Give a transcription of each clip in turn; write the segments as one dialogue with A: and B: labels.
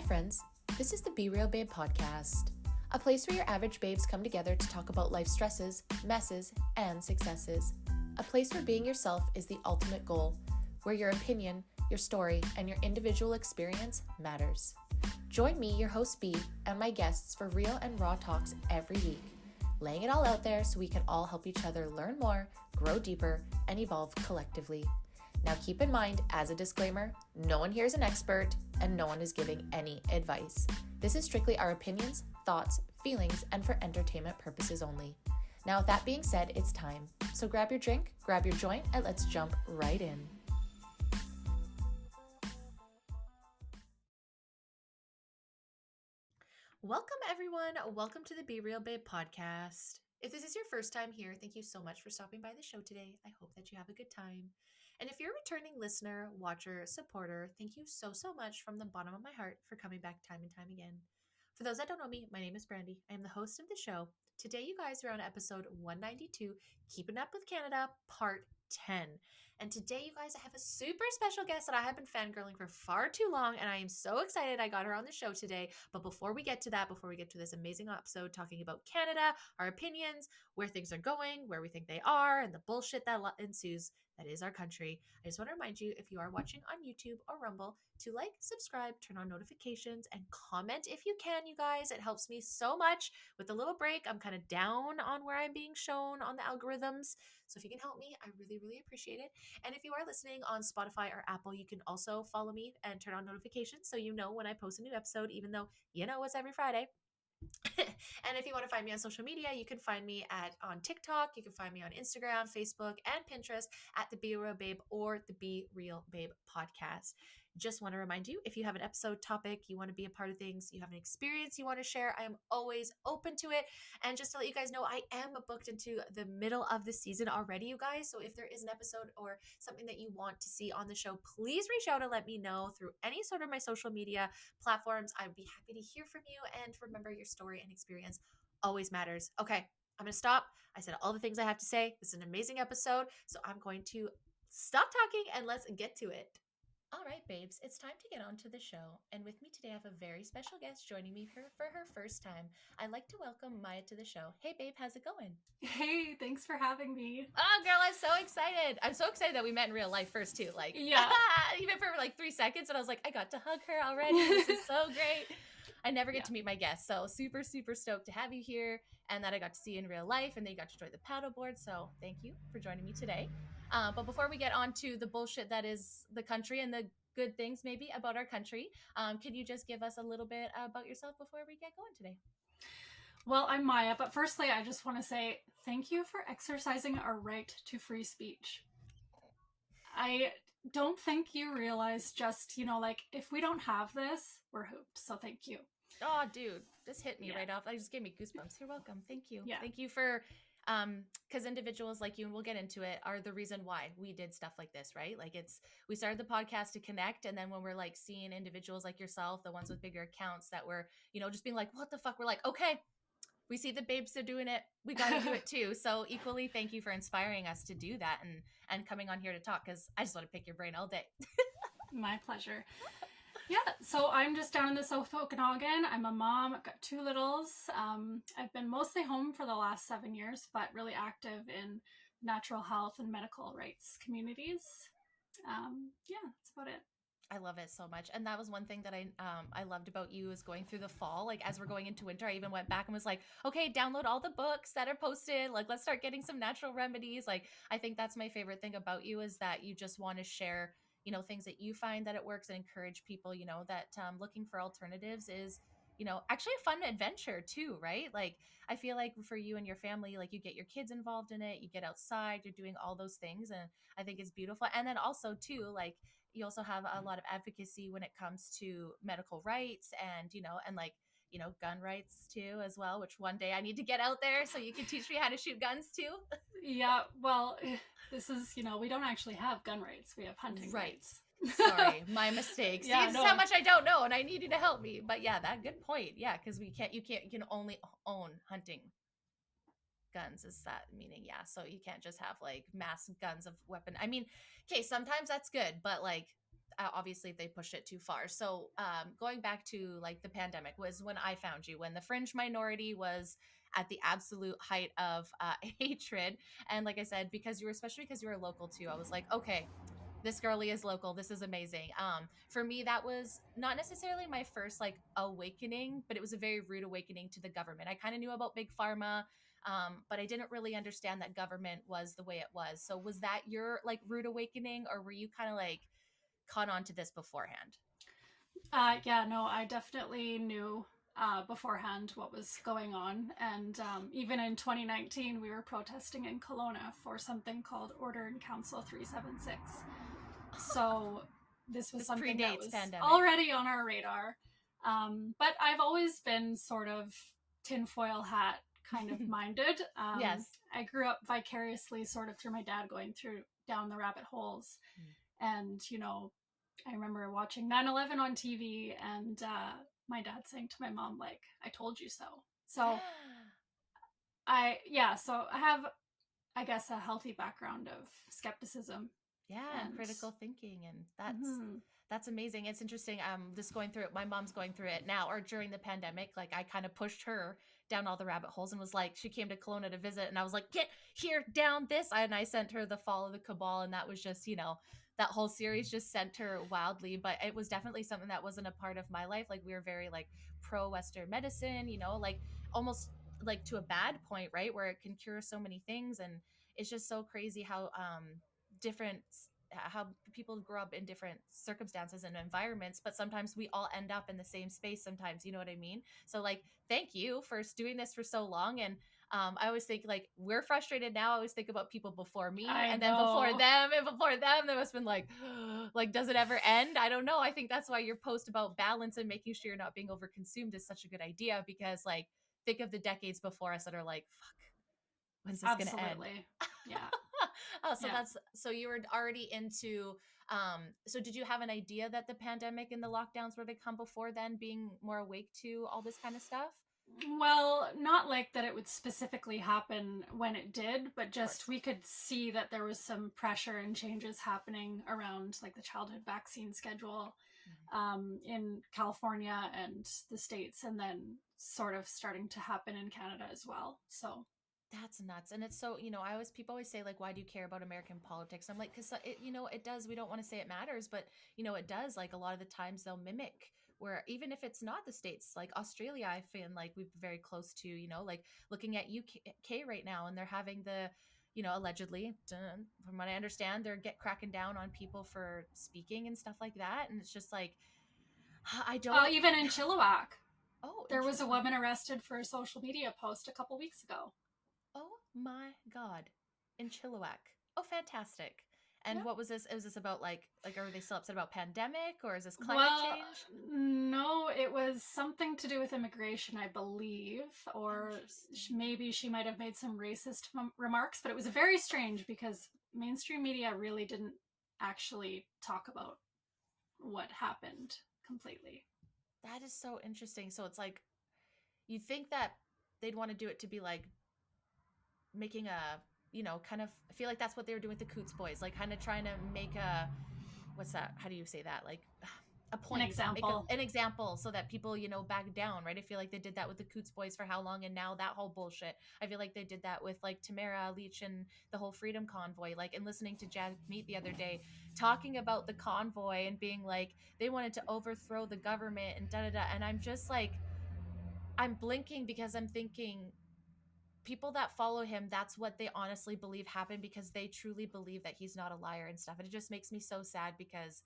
A: friends. This is the Be Real Babe podcast, a place where your average babes come together to talk about life stresses, messes, and successes. A place where being yourself is the ultimate goal, where your opinion, your story, and your individual experience matters. Join me, your host B, and my guests for real and raw talks every week, laying it all out there so we can all help each other learn more, grow deeper, and evolve collectively. Now keep in mind, as a disclaimer, no one here is an expert and no one is giving any advice. This is strictly our opinions, thoughts, feelings, and for entertainment purposes only. Now with that being said, it's time. So grab your drink, grab your joint, and let's jump right in. Welcome everyone. Welcome to the Be Real Babe podcast. If this is your first time here, thank you so much for stopping by the show today. I hope that you have a good time. And if you're a returning listener, watcher, supporter, thank you so much from the bottom of my heart for coming back time and time again. For those that don't know me, my name is Brandy. I am the host of the show. Today, you guys are on episode 192, Keeping Up with Canada, part 10. And today, you guys, I have a super special guest that I have been fangirling for far too long, and I am so excited I got her on the show today. But before we get to that, before we get to this amazing episode talking about Canada, our opinions, where things are going, where we think they are, and the bullshit that ensues, that is our country, I just want to remind you, if you are watching on YouTube or Rumble, to like, subscribe, turn on notifications, and comment if you can, you guys. It helps me so much. With a little break, I'm kind of down on where I'm being shown on the algorithms. So if you can help me, I really, really appreciate it. And if you are listening on Spotify or Apple, you can also follow me and turn on notifications so you know when I post a new episode, even though you know it's every Friday. And if you want to find me on social media, you can find me on TikTok. You can find me on Instagram, Facebook, and Pinterest at the Be Real Babe or the Be Real Babe podcast. Just want to remind you, if you have an episode topic, you want to be a part of things, you have an experience you want to share, I am always open to it. And just to let you guys know, I am booked into the middle of the season already, you guys. So if there is an episode or something that you want to see on the show, please reach out and let me know through any sort of my social media platforms. I'd be happy to hear from you. And remember, your story and experience always matters. Okay, I'm going to stop. I said all the things I have to say. This is an amazing episode. So I'm going to stop talking and let's get to it. All right, babes, it's time to get on to the show. And with me today, I have a very special guest joining me for her first time. I'd like to welcome Maya to the show. Hey, babe, how's it going?
B: Hey, thanks for having me.
A: Oh, girl, I'm so excited. I'm so excited that we met in real life first, too. Like,
B: yeah.
A: Even for like 3 seconds, and I was like, I got to hug her already. This is so great. I never get to meet my guests, so super, super stoked to have you here and that I got to see you in real life and then you got to join the paddleboard. So thank you for joining me today. But before we get on to the bullshit that is the country and the good things maybe about our country, can you just give us a little bit about yourself before we get going today?
B: Well, I'm Maya, but firstly, I just want to say thank you for exercising our right to free speech. I don't think you realize just, like, if we don't have this, we're hooped. So thank you.
A: Oh, dude, this hit me right off. That just gave me goosebumps. You're welcome. Thank you.
B: Yeah.
A: Thank you for, because individuals like you, and we'll get into it, are the reason why we did stuff like this, right? Like we started the podcast to connect. And then when we're like seeing individuals like yourself, the ones with bigger accounts that were, just being like, what the fuck? We're like, okay, we see the babes are doing it. We got to do it too. So equally, thank you for inspiring us to do that and coming on here to talk, because I just want to pick your brain all day.
B: My pleasure. Yeah, so I'm just down in the South Okanagan. I'm a mom. I've got 2 littles. I've been mostly home for the last 7 years, but really active in natural health and medical rights communities. That's about it.
A: I love it so much. And that was one thing that I loved about you, is going through the fall. Like as we're going into winter, I even went back and was like, okay, download all the books that are posted. Like, let's start getting some natural remedies. Like, I think that's my favorite thing about you, is that you just want to share, things that you find that it works and encourage people, that looking for alternatives is, actually a fun adventure too, right? Like, I feel like for you and your family, like you get your kids involved in it, you get outside, you're doing all those things. And I think it's beautiful. And then also too, like you also have a lot of advocacy when it comes to medical rights and, gun rights too, as well, which one day I need to get out there so you can teach me how to shoot guns too.
B: Yeah, well, this is, we don't actually have gun rights. We have hunting rights.
A: Sorry, my mistake. See, this is how much I don't know, and I need you to help me. But yeah, that good point. Yeah, because you can only own hunting guns, is that meaning? Yeah, so you can't just have like mass guns of weapon. I mean, okay, sometimes that's good, but like obviously if they push it too far. So going back to like the pandemic was when I found you, when the fringe minority was at the absolute height of hatred. And like I said, because you were, especially because you were local too, I was like, okay, this girly is local. This is amazing. For me, that was not necessarily my first like awakening, but it was a very rude awakening to the government. I kind of knew about big pharma, but I didn't really understand that government was the way it was. So was that your like rude awakening, or were you kind of like caught on to this beforehand?
B: Yeah, no, I definitely knew beforehand what was going on. And even in 2019, we were protesting in Kelowna for something called Order in Council 376. So this was
A: This
B: something that
A: predates
B: was
A: pandemic.
B: already on our radar. But I've always been sort of tinfoil hat kind of minded.
A: Yes.
B: I grew up vicariously sort of through my dad going through down the rabbit holes.
A: Mm.
B: And, I remember watching 9/11 on TV and my dad saying to my mom, like, I told you so. So so I have, I guess, a healthy background of skepticism.
A: Yeah, and
B: And
A: critical thinking, and
B: mhm.
A: that's amazing. It's interesting. Just going through it. My mom's going through it now, or during the pandemic. Like I kind of pushed her down all the rabbit holes, and was like, she came to Kelowna to visit, and I was like, get here down this, and I sent her the Fall of the Cabal, and that was just that whole series just sent her wildly. But it was definitely something that wasn't a part of my life. Like we were very like pro Western medicine, like almost like to a bad point, right, where it can cure so many things, and it's just so crazy different how people grow up in different circumstances and environments, but sometimes we all end up in the same space sometimes, you know what I mean? So like thank you for doing this for so long. And I always think like we're frustrated now. I always think about people before me,
B: I
A: and then before
B: know.
A: them, and before them there must have been like like does it ever end? I don't know. I think that's why your post about balance and making sure you're not being overconsumed is such a good idea, because like think of the decades before us that are like fuck, when's this gonna end?
B: Absolutely. Yeah.
A: Oh, so
B: Yeah.
A: that's so you were already into so did you have an idea that the pandemic and the lockdowns were to come before then, being more awake to all this kind of stuff?
B: Well, not like that it would specifically happen when it did, but
A: Of
B: just
A: course.
B: we could see that there was some pressure and changes happening around like the childhood vaccine schedule
A: Mhm.
B: in California and the States, and then sort of starting to happen in Canada as well. So,
A: That's nuts. And it's so, I always, people always say, like, why do you care about American politics? I'm like, because it does. We don't want to say it matters, but, it does. Like, a lot of the times they'll mimic where even if it's not the States, like Australia, I feel like we've very close to, like looking at UK right now, and they're having allegedly, from what I understand, they're cracking down on people for speaking and stuff like that. And it's just like, I don't,
B: even in Chilliwack,
A: oh, in
B: there was a
A: Chilliwack.
B: woman arrested for a social media post a couple weeks ago.
A: Oh my God. In Chilliwack. Oh, fantastic. And
B: Yeah.
A: what was this? Was this about like are they still upset about pandemic, or is this climate
B: Well,
A: change?
B: no, it was something to do with immigration, I believe, or
A: Interesting.
B: maybe she might have made some racist remarks, but it was very strange because mainstream media really didn't actually talk about what happened completely.
A: That is so interesting. So it's like you think that they'd want to do it to be like making a, kind of, I feel like that's what they were doing with the Coots boys, like kind of trying to make a, what's that? How do you say that? Like a
B: An
A: point, make
B: example.
A: an example so that people, back down, right? I feel like they did that with the Coots boys for how long, and now that whole bullshit. I feel like they did that with like Tamara Leach and the whole Freedom Convoy. Like, and listening to Jack Meat the other day talking about the convoy and being like they wanted to overthrow the government and da da da. And I'm just like, I'm blinking because I'm thinking people that follow him, that's what they honestly believe happened, because they truly believe that he's not a liar and stuff. And it just makes me so sad, because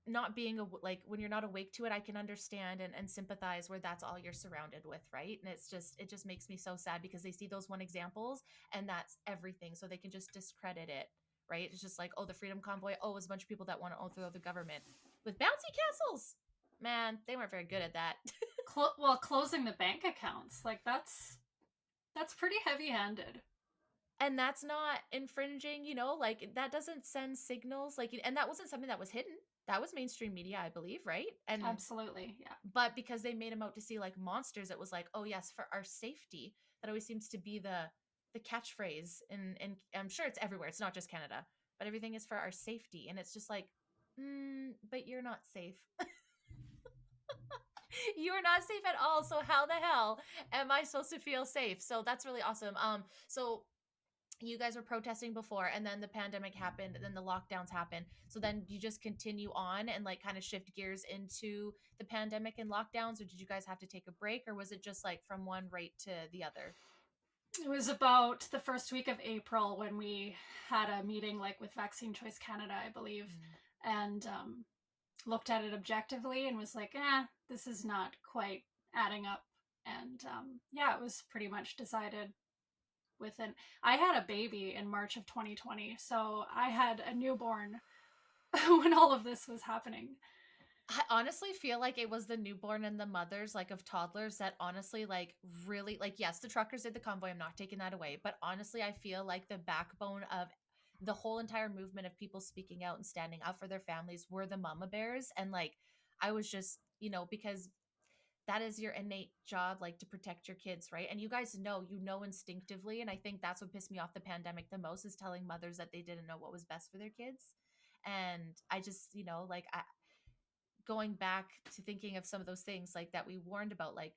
A: not being like when you're not awake to it, I can understand and sympathize where that's all you're surrounded with, right? And it just makes me so sad, because they see those one examples and that's everything, so they can just discredit it, right? It's just like, oh, the Freedom Convoy, oh, it was a bunch of people that want to overthrow the government with bouncy castles. Man, they weren't very good at that.
B: Closing the bank accounts, like that's pretty heavy-handed.
A: And that's not infringing, like that doesn't send signals, like, and that wasn't something that was hidden. That was mainstream media, I believe, right? And
B: Absolutely, yeah.
A: but because they made them out to see like monsters, it was like, oh yes, for our safety. That always seems to be the catchphrase, and I'm sure it's everywhere, it's not just Canada, but everything is for our safety. And it's just like, But you're not safe. You're not safe at all. So how the hell am I supposed to feel safe? So that's really awesome. So you guys were protesting before, and then the pandemic happened, and then the lockdowns happened. So then you just continue on and like kind of shift gears into the pandemic and lockdowns, or did you guys have to take a break, or was it just like from one right to the other?
B: It was about the first week of April when we had a meeting, like with Vaccine Choice Canada, I believe,
A: Mm.
B: and looked at it objectively and was like, this is not quite adding up. And yeah, it was pretty much decided within. I had a baby in March of 2020, so I had a newborn when all of this was happening.
A: I honestly feel like it was the newborn and the mothers, like of toddlers, that honestly, like, really, like, yes, the truckers did the convoy. I'm not taking that away. But honestly, I feel like the backbone of the whole entire movement of people speaking out and standing up for their families were the mama bears. And like, I was just, because that is your innate job, like to protect your kids, right? And you guys know, instinctively. And I think that's what pissed me off the pandemic the most, is telling mothers that they didn't know what was best for their kids. And I just, like, going back to thinking of some of those things like that we warned about, like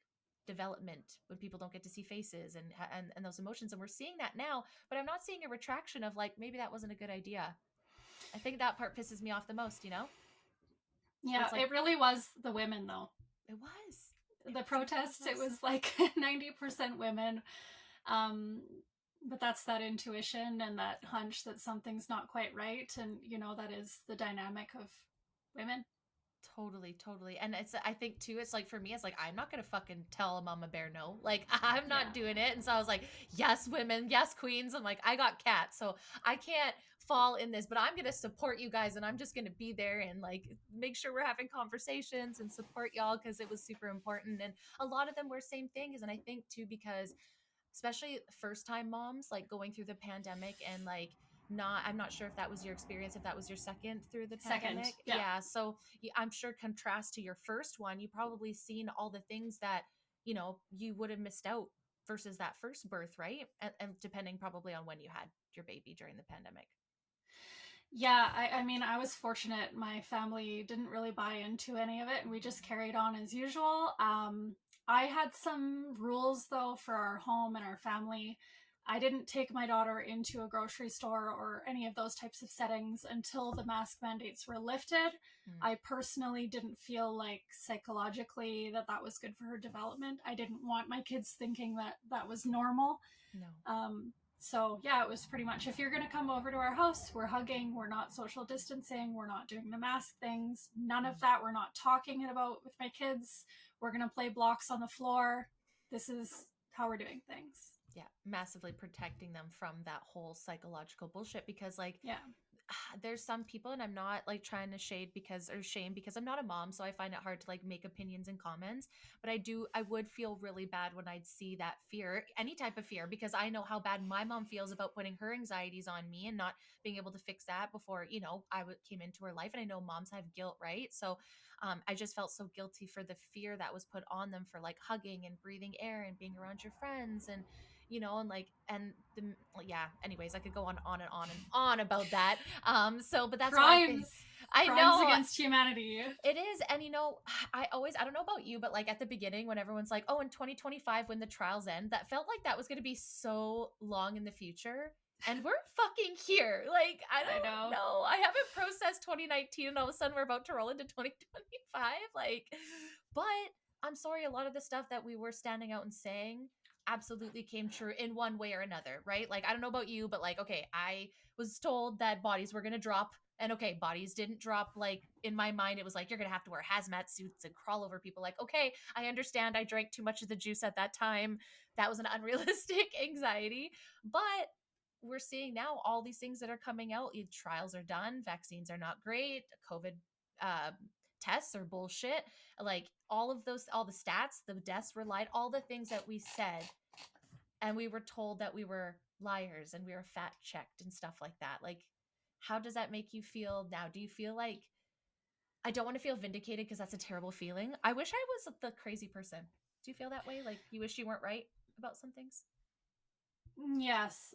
A: development when people don't get to see faces and those emotions, and we're seeing that now, but I'm not seeing a retraction of like maybe that wasn't a good idea. I think that part pisses me off the most. Where
B: Yeah,
A: it's like,
B: it really was the women, though.
A: it was
B: The
A: truly
B: protests, it
A: was.
B: was like 90% women. Um, but that's that intuition and that hunch that something's not quite right. And, that is the dynamic of women.
A: Totally, totally. And it's, I think too, it's like for me, it's like, I'm not gonna fucking tell a mama bear no. Like, I'm
B: Yeah.
A: not doing it. And so I was like, yes, women, yes, queens. I'm like, I got cats, so I can't fall in this, but I'm gonna support you guys, and I'm just gonna be there and like make sure we're having conversations and support y'all, because it was super important. And a lot of them were same things. And I think too, because especially first time moms, like going through the pandemic and like, not, I'm not sure if that was your experience, if that was your second through the
B: Second.
A: pandemic.
B: Yeah.
A: Yeah, so I'm sure, contrast to your first one, you probably seen all the things that you would have missed out versus that first birth, right? And depending probably on when you had your baby during the pandemic.
B: Yeah, I mean, I was fortunate. My family didn't really buy into any of it, and we just carried on as usual. I had some rules, though, for our home and our family. I didn't take my daughter into a grocery store or any of those types of settings until the mask mandates were lifted.
A: Mm.
B: I personally didn't feel like psychologically that was good for her development. I didn't want my kids thinking that that was normal.
A: No.
B: So yeah, it was pretty much, if you're going to come over to our house, we're hugging, we're not social distancing, we're not doing the mask things, none of that. We're not talking it about with my kids. We're going to play blocks on the floor. This is how we're doing things.
A: Yeah, massively protecting them from that whole psychological bullshit, because like,
B: Yeah.
A: there's some people, and I'm not like trying to shame because I'm not a mom, so I find it hard to like make opinions and comments, but I would feel really bad when I'd see that fear, any type of fear, because I know how bad my mom feels about putting her anxieties on me and not being able to fix that before came into her life. And I know moms have guilt, right? So I just felt so guilty for the fear that was put on them for like hugging and breathing air and being around your friends, and like, and the, yeah, anyways, I could go on and on and on about that. But that's why I think, I
B: crimes
A: know
B: against humanity.
A: it is. And I don't know about you, but like at the beginning, when everyone's like, oh, in 2025 when the trials end, that felt like that was going to be so long in the future, and we're fucking here. Like, I don't know, I haven't processed 2019, and all of a sudden we're about to roll into 2025. Like, but I'm sorry, a lot of the stuff that we were standing out and saying absolutely came true in one way or another, right? Like, I don't know about you, but like, okay, I was told that bodies were going to drop, and okay, bodies didn't drop. Like, in my mind, it was like, you're going to have to wear hazmat suits and crawl over people. Like, okay, I understand, I drank too much of the juice at that time. That was an unrealistic anxiety. But we're seeing now all these things that are coming out. Trials are done, vaccines are not great, COVID uh, tests are bullshit. Like, all of those, all the stats, the deaths were lied, all the things that we said, and we were told that we were liars and we were fact checked and stuff like that. Like, how does that make you feel now? Do you feel like, I don't want to feel vindicated because that's a terrible feeling. I wish I was the crazy person. Do you feel that way? Like, you wish you weren't right about some things?
B: Yes.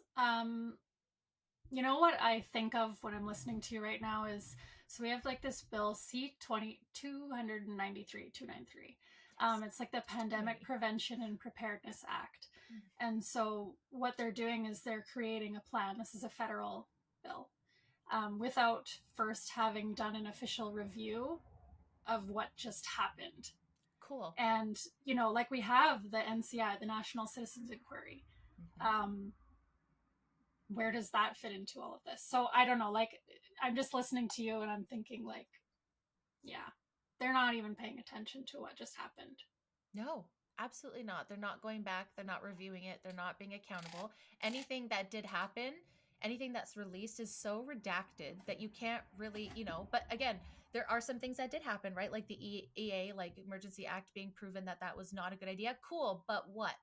B: You know what I think of when I'm listening to you right now is, so we have like this bill C 293 293.
A: Yes.
B: It's like the
A: Too
B: Pandemic
A: many.
B: Prevention and Preparedness Act.
A: Mm.
B: And so what they're doing is they're creating a plan. This is a federal bill, without first having done an official review of what just happened.
A: Cool.
B: And, like we have the NCI, the National Citizens Inquiry.
A: Hmm.
B: Um, where does that fit into all of this? So I don't know. Like, I'm just listening to you and I'm thinking, like, yeah, they're not even paying attention to what just happened.
A: No, absolutely not. They're not going back. They're not reviewing it. They're not being accountable. Anything that did happen, anything that's released is so redacted that you can't really, but again, there are some things that did happen, right? Like the EA, like Emergency Act being proven that that was not a good idea. Cool. But what?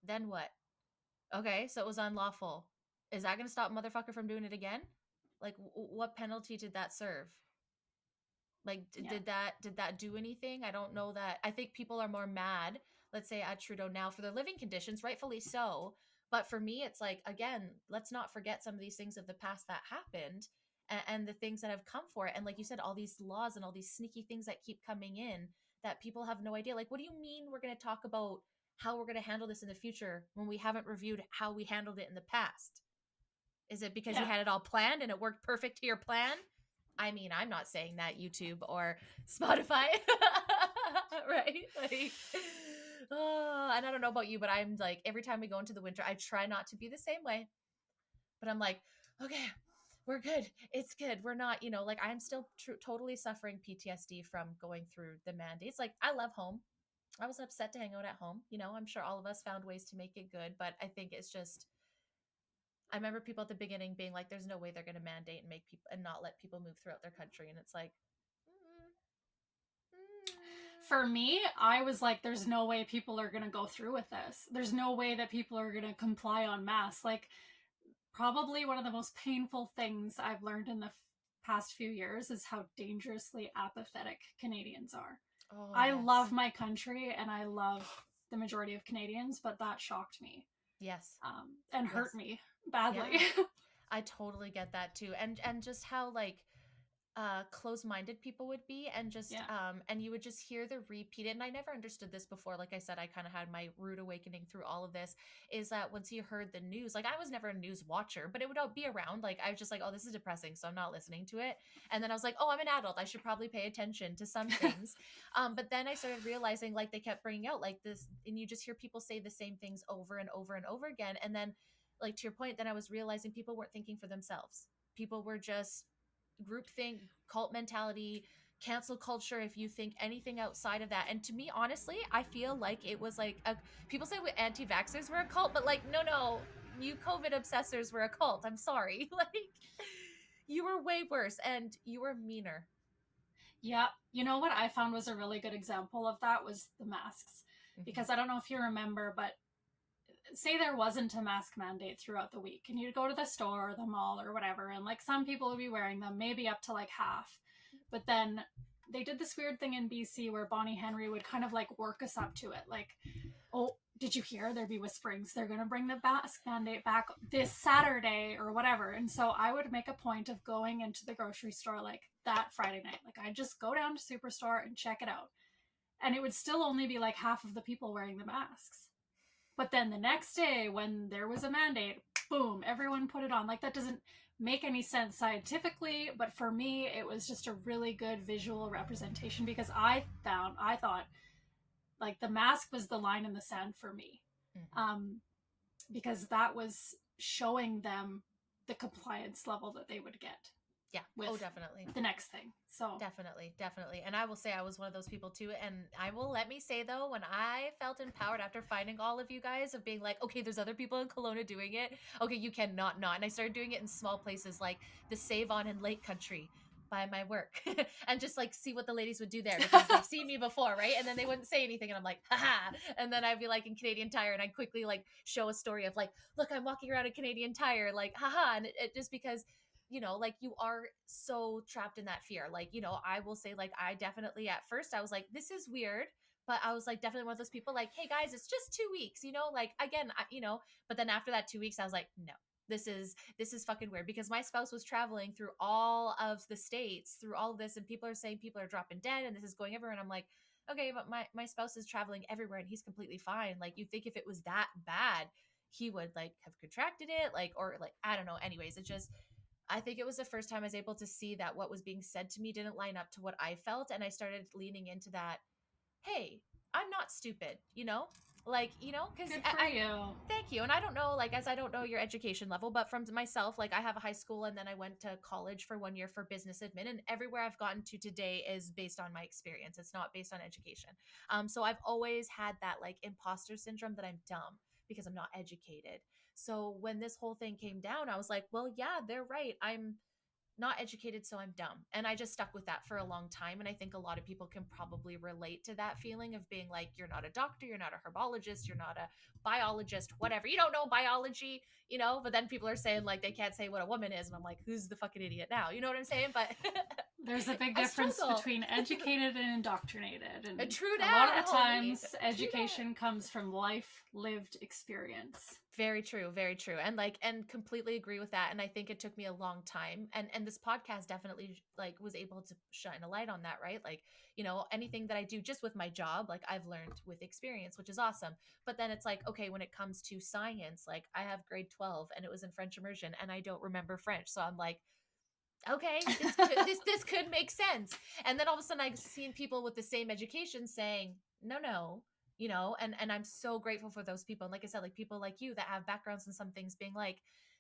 A: Then what? Okay. So it was unlawful. Is that going to stop motherfucker from doing it again? Like, what penalty did that serve? Like,
B: Yeah.
A: did that do anything? I don't know that. I think people are more mad, let's say, at Trudeau now for their living conditions, rightfully so. But for me, it's like, again, let's not forget some of these things of the past that happened, and the things that have come for it. And like you said, all these laws and all these sneaky things that keep coming in that people have no idea. Like, what do you mean we're going to talk about how we're going to handle this in the future when we haven't reviewed how we handled it in the past? Is it because you
B: Yeah.
A: had it all planned and it worked perfect to your plan? I mean, I'm not saying that YouTube or Spotify, right? Like, oh, and I don't know about you, but I'm like, every time we go into the winter, I try not to be the same way. But I'm like, okay, we're good. It's good. We're not, like I'm still totally suffering PTSD from going through the mandates. Like, I love home. I was upset to hang out at home. I'm sure all of us found ways to make it good, but I think it's just I remember people at the beginning being like, "There's no way they're going to mandate and make people and not let people move throughout their country," and it's like, mm,
B: For me, I was like, there's no way people are going to go through with this. There's no way that people are going to comply on mass. Like, probably one of the most painful things I've learned in the past few years is how dangerously apathetic Canadians are.
A: oh
B: I love
A: yes,
B: my country and I love the majority of Canadians, but that shocked me,
A: yes,
B: and hurt
A: yes,
B: me badly.
A: yeah. I totally get that too, and just how like close-minded people would be, and just
B: Yeah.
A: and you would just hear the repeated, and I never understood this before. Like I said, I kind of had my rude awakening through all of this, is that once you heard the news, like I was never a news watcher, but it would be around, like I was just like, oh, this is depressing, so I'm not listening to it. And then I was like, oh, I'm an adult, I should probably pay attention to some things. But then I started realizing, like, they kept bringing out like this, and you just hear people say the same things over and over and over again. And then, like, to your point, then I was realizing people weren't thinking for themselves. People were just groupthink, cult mentality, cancel culture, if you think anything outside of that. And to me, honestly, I feel like it was like people say anti-vaxxers were a cult, but like, no, you COVID obsessors were a cult. I'm sorry. Like, you were way worse and you were meaner.
B: Yeah. You know what I found was a really good example of that was the masks.
A: Mm-hmm.
B: Because I don't know if you remember, but say there wasn't a mask mandate throughout the week and you'd go to the store or the mall or whatever, and like some people would be wearing them, maybe up to like half. But then they did this weird thing in BC where Bonnie Henry would kind of like work us up to it. Like, oh, did you hear? There'd be whisperings. They're going to bring the mask mandate back this Saturday or whatever. And so I would make a point of going into the grocery store like that Friday night. Like, I'd just go down to Superstore and check it out. And it would still only be like half of the people wearing the masks. But then the next day, when there was a mandate, boom, everyone put it on. Like, that doesn't make any sense scientifically, but for me, it was just a really good visual representation because I thought like the mask was the line in the sand for me,
A: Mm-hmm.
B: um, because that was showing them the compliance level that they would get
A: Yeah.
B: with
A: Oh, definitely.
B: the next thing. So,
A: Definitely, definitely. And I will say I was one of those people too. And I will let me say though, when I felt empowered after finding all of you guys of being like, okay, there's other people in Kelowna doing it. Okay, you cannot not. And I started doing it in small places like the Save On in Lake Country by my work and just like see what the ladies would do there because they've seen me before, right? And then they wouldn't say anything and I'm like, haha. And then I'd be like in Canadian Tire and I'd quickly like show a story of like, look, I'm walking around a Canadian Tire, like, haha. And it just because like you are so trapped in that fear. Like, I will say, like, I definitely at first I was like, this is weird. But I was like, definitely one of those people like, hey guys, it's just 2 weeks, like, again, but then after that 2 weeks, I was like, no. this is fucking weird, because my spouse was traveling through all of the states through all of this, and people are saying people are dropping dead and this is going everywhere, and I'm like, okay, but my spouse is traveling everywhere and he's completely fine. Like, you think if it was that bad, he would like have contracted it, like, or like, I don't know. Anyways, it just, I think it was the first time I was able to see that what was being said to me didn't line up to what I felt, and I started leaning into that. Hey, I'm not stupid, like, because
B: Good for
A: I
B: you.
A: thank you. And I don't know, like, as I don't know your education level, but from myself, like, I have a high school and then I went to college for 1 year for business admin, and everywhere I've gotten to today is based on my experience. It's not based on education. So I've always had that like imposter syndrome that I'm dumb because I'm not educated. So when this whole thing came down, I was like, well, yeah, they're right. I'm not educated, so I'm dumb. And I just stuck with that for a long time. And I think a lot of people can probably relate to that feeling of being like, you're not a doctor, you're not a herbologist, you're not a biologist, whatever. You don't know biology, but then people are saying like they can't say what a woman is. And I'm like, who's the fucking idiot now? You know what I'm saying? But
B: There's a big
A: I
B: difference
A: struggle.
B: between educated and indoctrinated. And
A: True
B: a lot of
A: that,
B: the
A: homie.
B: times,
A: True that.
B: education comes from life lived experience.
A: Very true, very true. And like, and completely agree with that. And I think it took me a long time. And this podcast definitely like was able to shine a light on that, right? Like, anything that I do just with my job, like I've learned with experience, which is awesome. But then it's like, okay, when it comes to science, like I have grade 12 and it was in French immersion and I don't remember French. So I'm like, okay, this could make sense. And then all of a sudden I've seen people with the same education saying, no, and I'm so grateful for those people. And like I said, like people like you that have backgrounds in some things being like,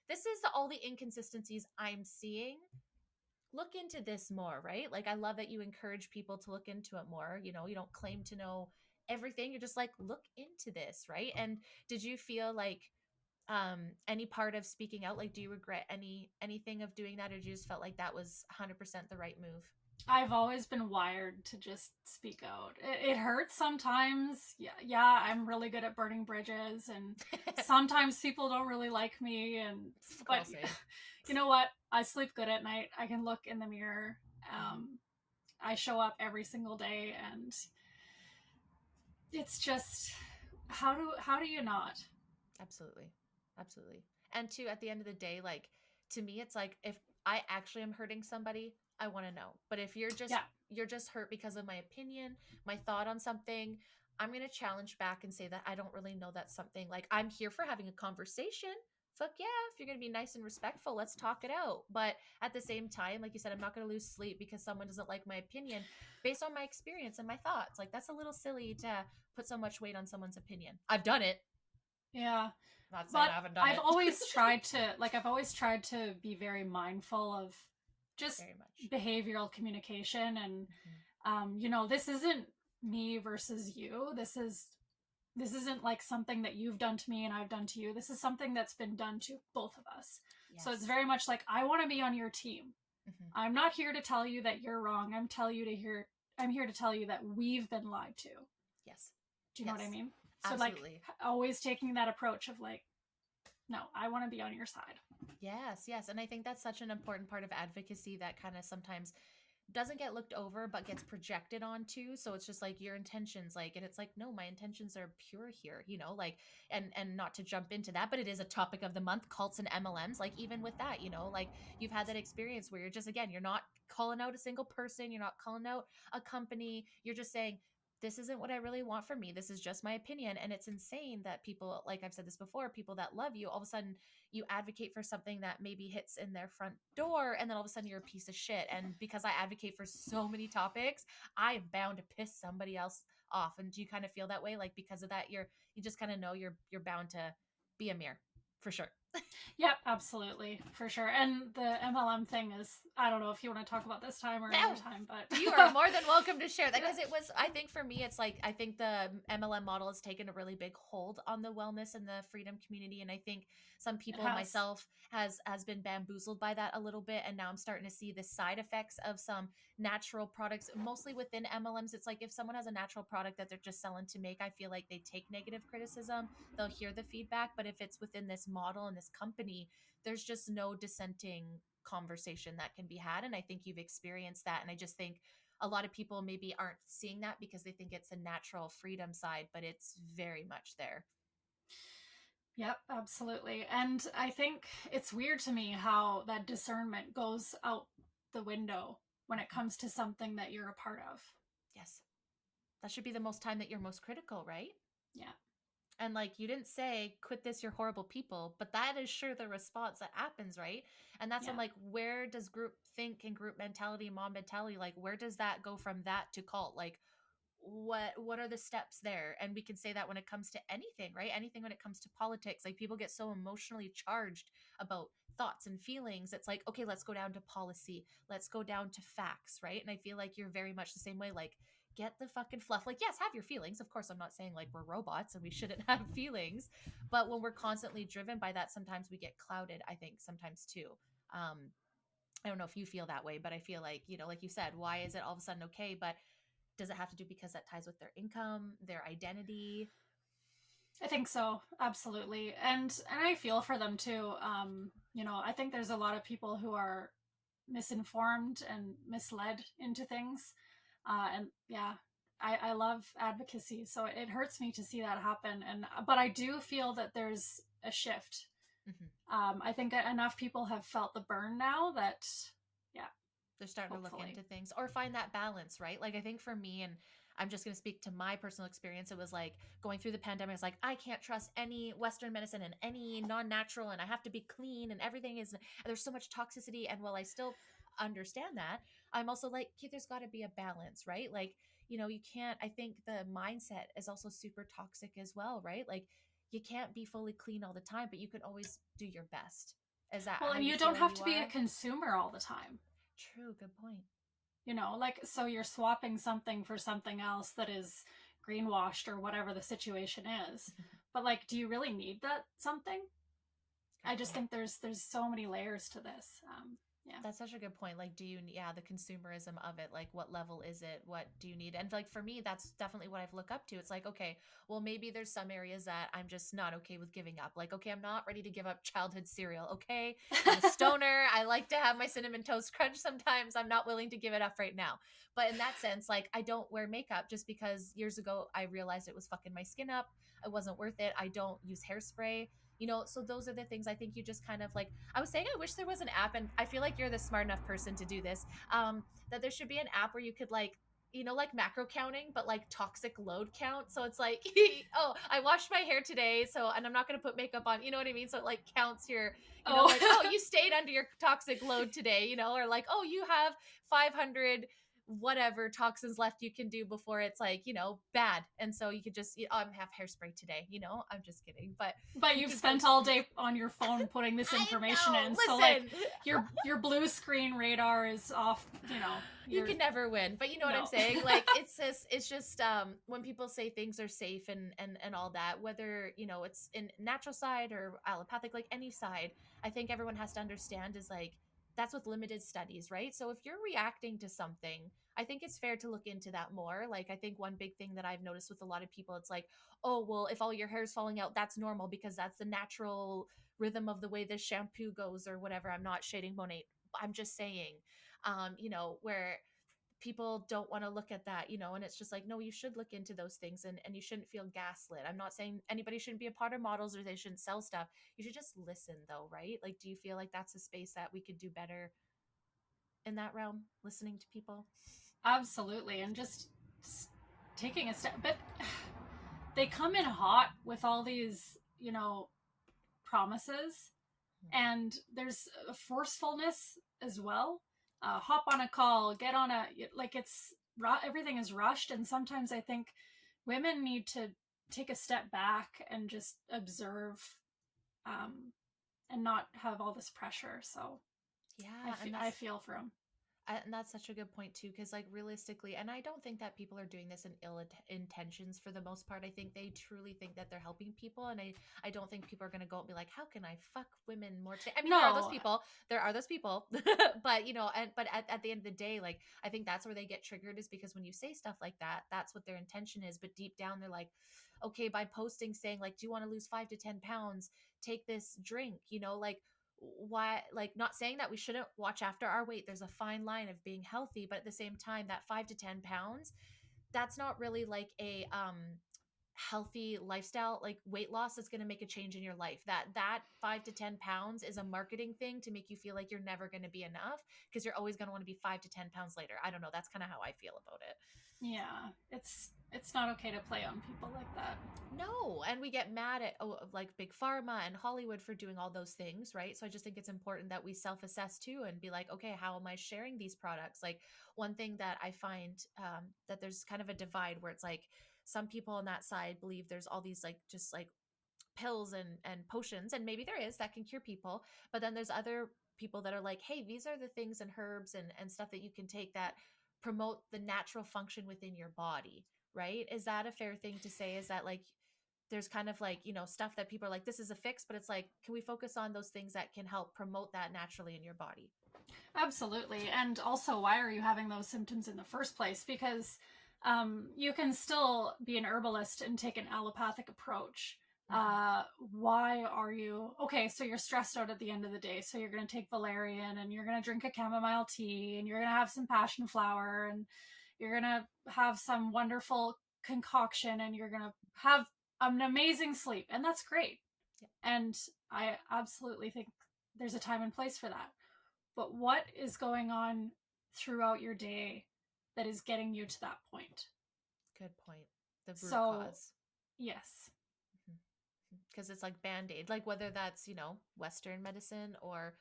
A: this is all the inconsistencies I'm seeing. Look into this more, right? Like, I love that you encourage people to look into it more. You don't claim to know everything. You're just like, look into this, right? And did you feel like any part of speaking out, like, do you regret anything of doing that, or do you just felt like that was 100% the right move?
B: I've always been wired to just speak out. It hurts sometimes. Yeah, I'm really good at burning bridges, and sometimes people don't really like me. But
A: Girl, same.
B: you know what? I sleep good at night. I can look in the mirror.
A: Mhm.
B: I show up every single day, and it's just how do you not?
A: Absolutely. Absolutely. And two, at the end of the day, like, to me, it's like, if I actually am hurting somebody, I want to know. But if
B: Yeah,
A: you're just hurt because of my opinion, my thought on something, I'm going to challenge back and say that I don't really know that's something. Like, I'm here for having a conversation. Fuck yeah, if you're going to be nice and respectful, let's talk it out. But at the same time, like you said, I'm not going to lose sleep because someone doesn't like my opinion based on my experience and my thoughts. Like, that's a little silly to put so much weight on someone's opinion. I've done it.
B: yeah.
A: Not saying
B: But
A: I haven't done
B: I've
A: it.
B: always tried to I've always tried to be very mindful of just
A: Very much.
B: behavioral communication. And
A: Mhm.
B: this isn't me versus you. This isn't like something that you've done to me and I've done to you. This is something that's been done to both of us. So it's
A: Yes.
B: very much like, I want to be on your team.
A: Mhm.
B: I'm not here to tell you that you're wrong. I'm here to tell you that we've been lied to.
A: Yes.
B: Do you know what I
A: Yes.
B: mean? So like,
A: Absolutely.
B: always taking that approach of like, no, I want to be on your side.
A: Yes. Yes. And I think that's such an important part of advocacy that kind of sometimes doesn't get looked over but gets projected onto. So it's just like your intentions, like, and it's like, no, my intentions are pure here, like, and not to jump into that, but it is a topic of the month, cults and MLMs. Like, even with that, like, you've had that experience where you're just, again, you're not calling out a single person, you're not calling out a company, you're just saying, this isn't what I really want for me. This is just my opinion. And it's insane that people, like I've said this before, people that love you, all of a sudden you advocate for something that maybe hits in their front door, and then all of a sudden you're a piece of shit. And because I advocate for so many topics, I am bound to piss somebody else off. And do you kind of feel that way? Like, because of that, you just kind of know you're bound to be a mirror, for sure.
B: Yep, absolutely, for sure. And the MLM thing is, I don't know if you want to talk about this time or another
A: No,
B: time, but
A: you are more than welcome to share that, because it was, I think for me, it's like, I think the MLM model has taken a really big hold on the wellness and the freedom community. And I think some
B: it
A: people,
B: has.
A: myself, has been bamboozled by that a little bit. And now I'm starting to see the side effects of some natural products, mostly within MLMs. It's like, if someone has a natural product that they're just selling to make, I feel like they take negative criticism, they'll hear the feedback. But if it's within this model and this company, there's just no dissenting conversation that can be had. And I think you've experienced that. And I just think a lot of people maybe aren't seeing that because they think it's a natural freedom side, but it's very much there.
B: Yep, absolutely. And I think it's weird to me how that discernment goes out the window when it
A: Mhm.
B: comes to something that you're a part of.
A: Yes. That should be the most time that you're most critical, right?
B: Yeah.
A: And like you didn't say, quit this, you're horrible people, but that is sure the response that happens, right? And that's when
B: Yeah.
A: like, where does group think and group mentality, mom mentality, like where does that go from that to cult? Like what are the steps there? And we can say that when it comes to anything, right? Anything when it comes to politics, like people get so emotionally charged about thoughts and feelings. It's like, okay, let's go down to policy, let's go down to facts, right? And I feel like you're very much the same way. Like, get the fucking fluff. Like, yes, have your feelings, of course. I'm not saying like we're robots and we shouldn't have feelings, but when we're constantly driven by that, sometimes we get clouded, I think, sometimes too. um I don't know if you feel that way, but I feel like, like you said, why is it all of a sudden okay? But does it have to do because that ties with their income, their identity?
B: I think so, absolutely. And I feel for them too. I think there's a lot of people who are misinformed and misled into things. And yeah, I love advocacy, so it hurts me to see that happen. And but I do feel that there's a shift.
A: Hmm.
B: I think enough people have felt the burn now that, yeah,
A: They're starting to look
B: hopefully.
A: into things or find that balance, right? Like I think for me, and I'm just going to speak to my personal experience, it was like going through the pandemic. It's like I can't trust any Western medicine and any non-natural, and I have to be clean, and everything is. And there's so much toxicity, and while I still understand that, I'm also like, okay, there's got to be a balance, right? Like, you can't. I think the mindset is also super toxic as well, right? Like you can't be fully clean all the time, but you can always do your best. Is that
B: Well,
A: how
B: and
A: you
B: you don't
A: feel
B: have
A: you
B: to be a
A: are?
B: consumer all the time.
A: True, good point.
B: Like, so you're swapping something for something else that is greenwashed or whatever the situation is. But like, do you really need that something?
A: Good
B: I just
A: point.
B: think there's so many layers to this. Yeah.
A: That's such a good point. Like, do you, yeah, the consumerism of it, like, what level is it? What do you need? And like, for me, that's definitely what I've looked up to. It's like, okay, well, maybe there's some areas that I'm just not okay with giving up. Like, okay, I'm not ready to give up childhood cereal. Okay. I'm a stoner. I like to have my cinnamon toast crunch sometimes. I'm not willing to give it up right now. But in that sense, like, I don't wear makeup just because years ago I realized it was fucking my skin up. It wasn't worth it. I don't use hairspray. So those are the things I think you just kind of like. I was saying I wish there was an app, and I feel like you're the smart enough person to do this. That there should be an app where you could like, like macro counting, but like toxic load count. So it's like, oh, I washed my hair today, so and I'm not gonna put makeup on. You know what I mean? So it like counts your,
B: Oh.
A: like, oh, you stayed under your toxic load today, or like, oh, you have 500 whatever toxins left you can do before it's like, bad. And so you could just, have hairspray today, I'm just kidding, but
B: But
A: you
B: you've
A: could like,
B: spent all day on your phone putting this
A: I
B: information in, so
A: know,
B: like
A: listen.
B: your blue screen radar is off.
A: You
B: You're
A: can never win, but you know what I'm
B: no.
A: saying. Like it's just when people say things are safe and all that, whether it's in natural side or allopathic, like any side, I think everyone has to understand is like that's with limited studies, right? So if you're reacting to something, I think it's fair to look into that more. Like I think one big thing that I've noticed with a lot of people, it's like, oh well, if all your hair is falling out, that's normal because that's the natural rhythm of the way this shampoo goes or whatever. I'm not shading Monet. I'm just saying, where people don't want to look at that, and it's just like, no, you should look into those things, and you shouldn't feel gaslit. I'm not saying anybody shouldn't be a part of models or they shouldn't sell stuff. You should just listen though, right? Like, do you feel like that's a space that we could do better in that realm, listening to people?
B: Absolutely, and just taking a step. But they come in hot with all these, promises, and there's a forcefulness as well. Hop on a call, get on a like it's everything is rushed, and sometimes I think women need to take a step back and just observe, um, and not have all this pressure. So
A: Yeah, and
B: I feel for them.
A: and that's such a good point too, because like realistically, and I don't think that people are doing this in intentions for the most part. I think they truly think that they're helping people, and I don't think people are going to go and be like, how can I fuck women more today? I mean,
B: No,
A: there are those people, but but at the end of the day, like I think that's where they get triggered, is because when you say stuff like that, that's what their intention is, but deep down they're like, okay, by posting saying like, do you want to lose 5 to 10 pounds? Take this drink, like why, like, not saying that we shouldn't watch after our weight. There's a fine line of being healthy, but at the same time, that 5 to 10 pounds, that's not really like a healthy lifestyle, like weight loss, that's going to make a change in your life. That 5 to 10 pounds is a marketing thing to make you feel like you're never going to be enough, because you're always going to want to be 5 to 10 pounds later. I don't know, that's kind of how I feel about it.
B: Yeah, it's not okay to play on people like that.
A: No, and we get mad at like big pharma and Hollywood for doing all those things, right? So I just think it's important that we self-assess too and be like, okay, how am I sharing these products? Like one thing that I find, that there's kind of a divide where it's like some people on that side believe there's all these like just like pills and potions, and maybe there is, that can cure people, but then there's other people that are like, hey, these are the things and herbs and stuff that you can take that promote the natural function within your body, right? Is that a fair thing to say? Is that like there's kind of like, stuff that people are like, this is a fix, but it's like, can we focus on those things that can help promote that naturally in your body?
B: Absolutely. And also, why are you having those symptoms in the first place? Because you can still be an herbalist and take an allopathic approach.
A: Mm-hmm.
B: Why are you okay? So you're stressed out at the end of the day. So you're going to take valerian and you're going to drink a chamomile tea and you're going to have some passion flower and you're going to have some wonderful concoction and you're going to have an amazing sleep. And that's great.
A: Yeah.
B: And I absolutely think there's a time and place for that. But what is going on throughout your day that is getting you to that point?
A: Good point. The root
B: So,
A: cause.
B: yes,
A: Because it's like band-aid, like whether that's Western medicine or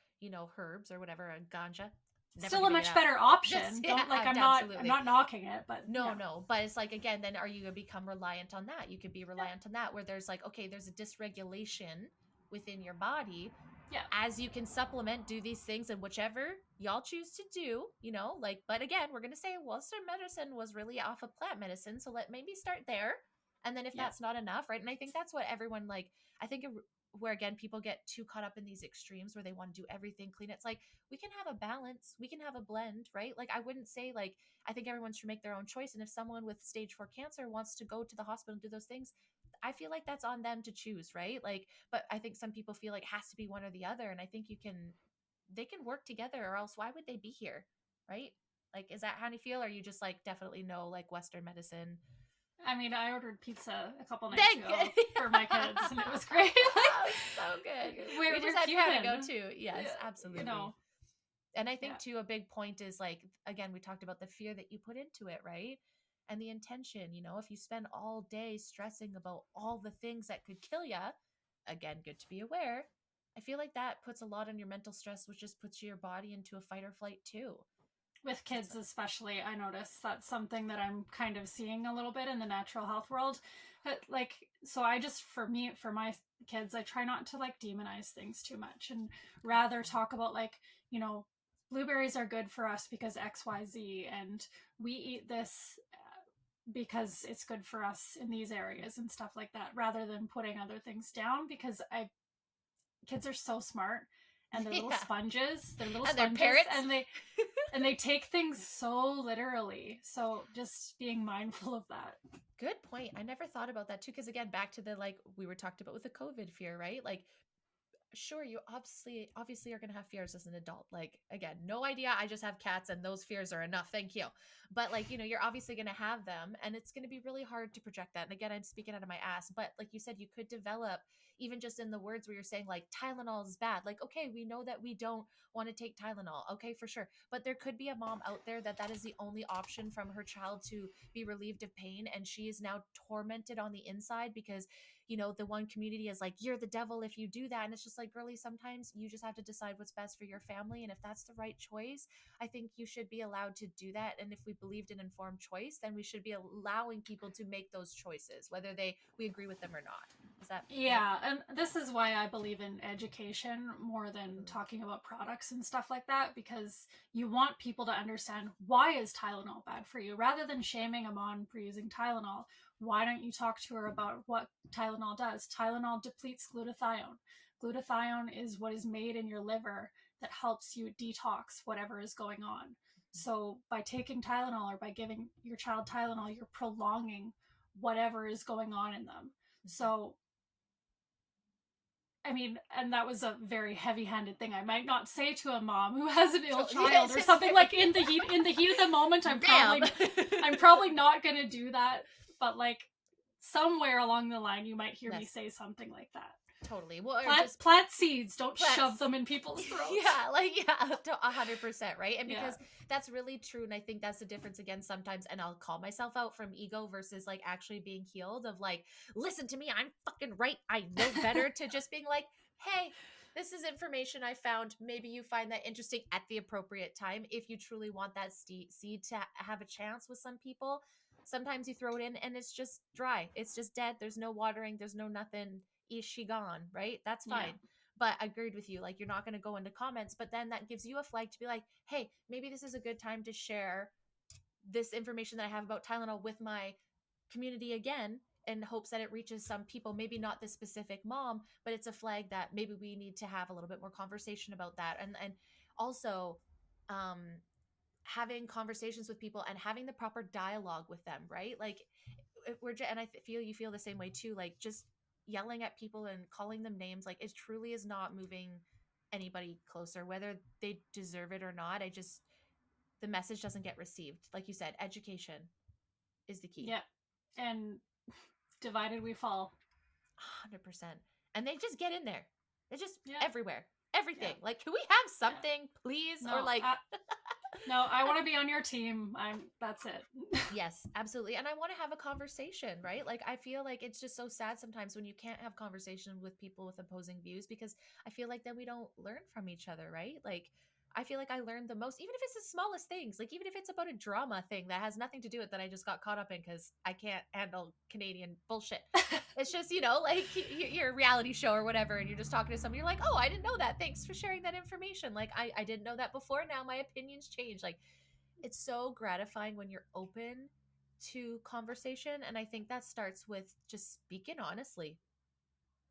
A: herbs or whatever, a ganja. Never
B: still a
A: giving it
B: much
A: up.
B: better option.
A: Just
B: Don't like I'm
A: absolutely.
B: not knocking it, but
A: No,
B: yeah.
A: no. But it's like, again, then are you going to become reliant on that? You could be reliant on that, where there's like, okay, there's a dysregulation within your body.
B: Yeah.
A: As you can supplement, do these things, and whichever y'all choose to do, like, but again, we're going to say Western medicine was really off of plant medicine. So let maybe start there. And then if
B: Yeah.
A: that's not enough, right? And I think that's what everyone, like, I think where again, people get too caught up in these extremes where they want to do everything clean. It's like, we can have a balance, we can have a blend, right? Like, I wouldn't say, like, I think everyone should make their own choice. And if someone with stage 4 cancer wants to go to the hospital and do those things, I feel like that's on them to choose, right? Like, but I think some people feel like it has to be one or the other. And I think they can work together, or else why would they be here? Right? Like, is that how you feel? Or are you just like, definitely no, like Western medicine?
B: I mean, I ordered pizza a couple nights
A: Thank
B: ago for my kids, and it was great.
A: So good.
B: We're
A: We just had
B: Cuban.
A: to go too. Yes, absolutely.
B: You know,
A: And I think
B: yeah.
A: too, a big point is like, again, we talked about the fear that you put into it, right? And the intention, if you spend all day stressing about all the things that could kill you, again, good to be aware. I feel like that puts a lot on your mental stress, which just puts your body into a fight or flight too.
B: With kids especially, I notice that's something that I'm kind of seeing a little bit in the natural health world. But like, so I just, for my kids, I try not to like demonize things too much and rather talk about like, blueberries are good for us because XYZ, and we eat this because it's good for us in these areas and stuff like that, rather than putting other things down, because kids are so smart and they're little sponges. They're little
A: and
B: sponges,
A: they're parrots.
B: and they take things so literally. So just being mindful of that.
A: Good point. I never thought about that too. Because again, back to the, like we were talked about with the COVID fear, right? Like, sure, you obviously are going to have fears as an adult. Like, again, no idea, I just have cats and those fears are enough, thank you. But like, you're obviously going to have them, and it's going to be really hard to project that. And again, I'm speaking out of my ass, but like you said, you could develop, even just in the words where you're saying like Tylenol is bad, like, okay, we know that we don't want to take Tylenol, okay, for sure, but there could be a mom out there that is the only option from her child to be relieved of pain, and she is now tormented on the inside because the one community is like, you're the devil if you do that. And it's just like, girly, sometimes you just have to decide what's best for your family. And if that's the right choice, I think you should be allowed to do that. And if we believed in informed choice, then we should be allowing people to make those choices, whether we agree with them or not. Is that
B: yeah? And this is why I believe in education more than talking about products and stuff like that, because you want people to understand, why is Tylenol bad for you, rather than shaming a mom for using Tylenol. Why don't you talk to her about what Tylenol does? Tylenol depletes glutathione. Glutathione is what is made in your liver that helps you detox whatever is going on. So by taking Tylenol or by giving your child Tylenol, you're prolonging whatever is going on in them. So, I mean, and that was a very heavy-handed thing I might not say to a mom who has an ill child or something, like in the heat of the moment. I'm probably not going to do that, but like, somewhere along the line you might hear me
A: Yes.
B: say something like that.
A: Totally. Well, or
B: Plant,
A: just
B: plant seeds, don't
A: plant-
B: shove them in people's throats.
A: Yeah, like, yeah, 100%, right? And
B: Yeah.
A: because that's really true, and I think that's the difference again sometimes, and I'll call myself out from ego versus like actually being healed of like, listen to me, I'm fucking right, I know better, to just being like, hey, this is information I found. Maybe you find that interesting at the appropriate time. If you truly want that seed to have a chance with some people, sometimes you throw it in and it's just dry. It's just dead. There's no watering. There's no nothing. Is she gone? Right? That's fine.
B: Yeah.
A: But I agreed with you. Like, you're not going to go into comments, but then that gives you a flag to be like, hey, maybe this is a good time to share this information that I have about Tylenol with my community again, in hopes that it reaches some people, maybe not this specific mom, but it's a flag that maybe we need to have a little bit more conversation about that. And also, um, having conversations with people and having the proper dialogue with them, right? Like, and I feel you feel the same way too. Like, just yelling at people and calling them names, like, it truly is not moving anybody closer, whether they deserve it or not. The message doesn't get received. Like you said, education is the key.
B: Yeah. And divided we fall.
A: 100%. And they just get in there. They're just
B: Yeah.
A: everywhere. Everything.
B: Yeah.
A: Like, can we have something, please?
B: No,
A: or like,
B: no, I want to be on your team. That's it.
A: yes, absolutely. And I want to have a conversation, right? Like, I feel like it's just so sad sometimes when you can't have conversation with people with opposing views, because I feel like then we don't learn from each other, right? Like, I feel like I learned the most, even if it's the smallest things, like even if it's about a drama thing that has nothing to do with that I just got caught up in because I can't handle Canadian bullshit. It's just, like you're a reality show or whatever, and you're just talking to somebody, you're like, oh, I didn't know that. Thanks for sharing that information. Like, I didn't know that before. Now my opinions change. Like, it's so gratifying when you're open to conversation. And I think that starts with just speaking honestly.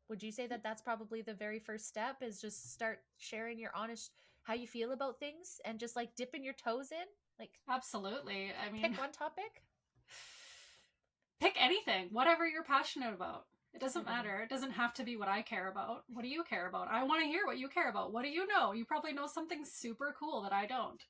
A: Would you say that that's probably the very first step, is just start sharing your honest, how you feel about things, and just like dipping your toes in? Like,
B: absolutely. I mean,
A: pick one topic.
B: Pick anything, whatever you're passionate about. It doesn't
A: Totally.
B: matter. It doesn't have to be what I care about. What do you care about? I want to hear what you care about. What do you know? You probably know something super cool that I don't.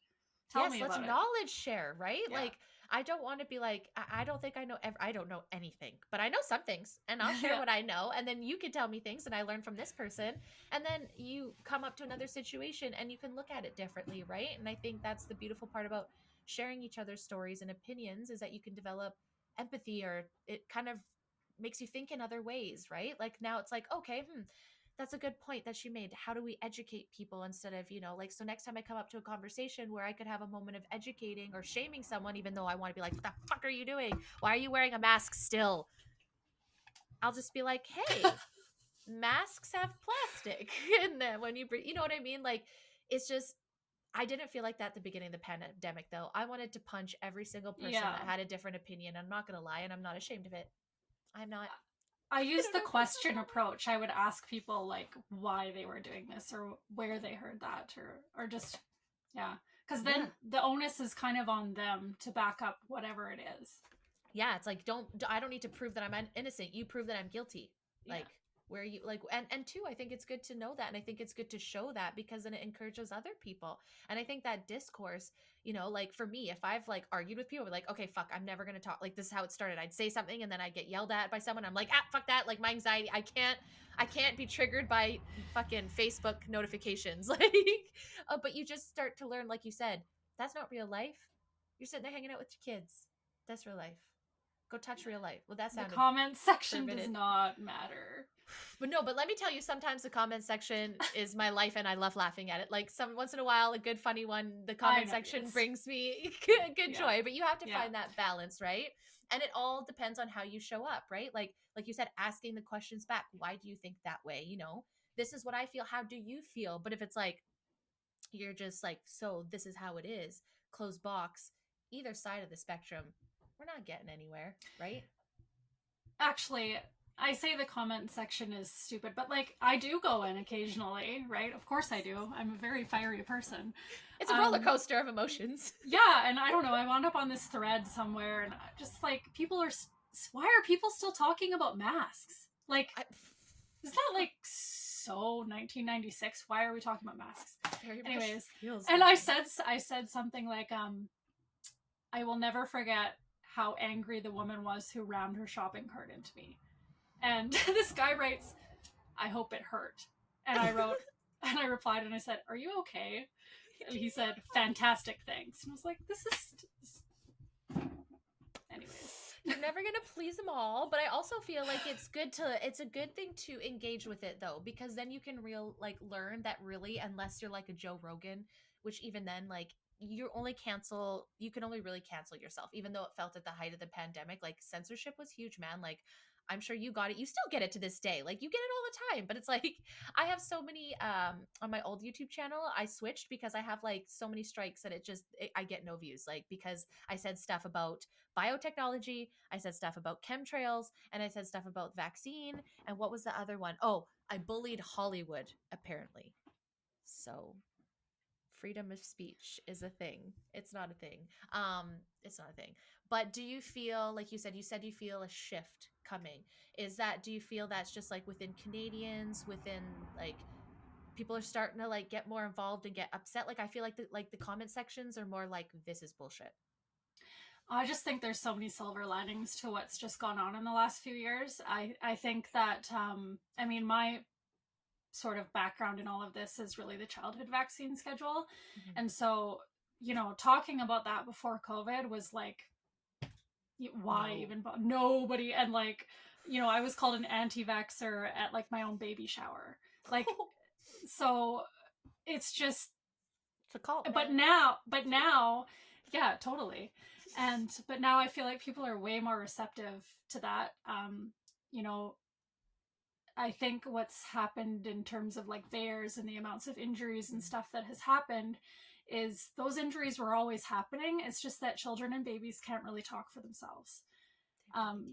B: Tell me
A: Let's
B: about it.
A: knowledge share, right?
B: Yeah.
A: Like, I don't want to be like, I don't think I know I don't know anything, but I know some things, and I'll share what I know, and then you can tell me things and I learn from this person, and then you come up to another situation and you can look at it differently, right? And I think that's the beautiful part about sharing each other's stories and opinions, is that you can develop empathy, or it kind of makes you think in other ways, right? Like, now it's like, okay, that's a good point that she made. How do we educate people instead of, like, so next time I come up to a conversation where I could have a moment of educating or shaming someone, even though I want to be like, what the fuck are you doing? Why are you wearing a mask still? I'll just be like, hey, masks have plastic. And then when you know what I mean? Like, it's just, I didn't feel like that at the beginning of the pandemic, though. I wanted to punch every single person that had a different opinion. I'm not going to lie, and I'm not ashamed of it. I'm not.
B: I used the question approach. I would ask people like why they were doing this, or where they heard that, or just, yeah. Because then the onus is kind of on them to back up whatever it is.
A: Yeah, it's like, I don't need to prove that I'm innocent. You prove that I'm guilty. Like, where you like, and two, I think it's good to know that, and I think it's good to show that, because then it encourages other people. And I think that discourse, like for me, if I've like argued with people, like, okay, fuck, I'm never gonna talk. Like, this is how it started. I'd say something and then I'd get yelled at by someone. I'm like, fuck that. Like, my anxiety, I can't be triggered by fucking Facebook notifications. Like, but you just start to learn, like you said, that's not real life. You're sitting there hanging out with your kids. That's real life. Go touch real life. Well, that sounded
B: the comment section
A: perverted.
B: does not matter.
A: But let me tell you, sometimes the comment section is my life, and I love laughing at it. Like, once in a while, a good funny one, the comment section brings me good joy. But you have to find that balance, right? And it all depends on how you show up, right? Like you said, asking the questions back. Why do you think that way? This is what I feel. How do you feel? But if it's like, you're just like, so this is how it is, closed box, either side of the spectrum, we're not getting anywhere, right?
B: Actually, I say the comment section is stupid, but like, I do go in occasionally, right? Of course I do. I'm a very fiery person.
A: It's a roller coaster of emotions.
B: Yeah, and I don't know, I wound up on this thread somewhere, and just like, why are people still talking about masks? Like, is that like so 1996? Why are we talking about masks? Anyways, and I said something like, I will never forget how angry the woman was who rammed her shopping cart into me. And this guy writes, I hope it hurt. And I replied and I said, are you okay? And he said, fantastic, thanks. And I was like, this is. Anyways.
A: You're never going to please them all, but I also feel like it's a good thing to engage with it though, because then you can learn that really, unless you're like a Joe Rogan, which even then, like, you can only really cancel yourself, even though it felt at the height of the pandemic, like censorship was huge, man. Like, I'm sure you got it. You still get it to this day. Like, you get it all the time, but it's like, I have so many, on my old YouTube channel, I switched because I have like so many strikes that I get no views, like, because I said stuff about biotechnology, I said stuff about chemtrails, and I said stuff about vaccine. And what was the other one? Oh, I bullied Hollywood, apparently. So freedom of speech is a thing. It's not a thing. It's not a thing. But do you feel, like you said you feel a shift coming? Do you feel that's just like within Canadians, within like people are starting to like get more involved and get upset? Like, I feel like the comment sections are more like, this is bullshit.
B: I just think there's so many silver linings to what's just gone on in the last few years. I think that, I mean, my sort of background in all of this is really the childhood vaccine schedule.
A: Mm-hmm.
B: And so, talking about that before COVID was like, why
A: No.
B: even nobody? And like, I was called an anti-vaxxer at like my own baby shower. Like, so it's just,
A: It's a cult,
B: but
A: man.
B: now, yeah, totally. But now I feel like people are way more receptive to that. You know, I think what's happened in terms of like VAERS and the amounts of injuries and stuff that has happened is those injuries were always happening. It's just that children and babies can't really talk for themselves.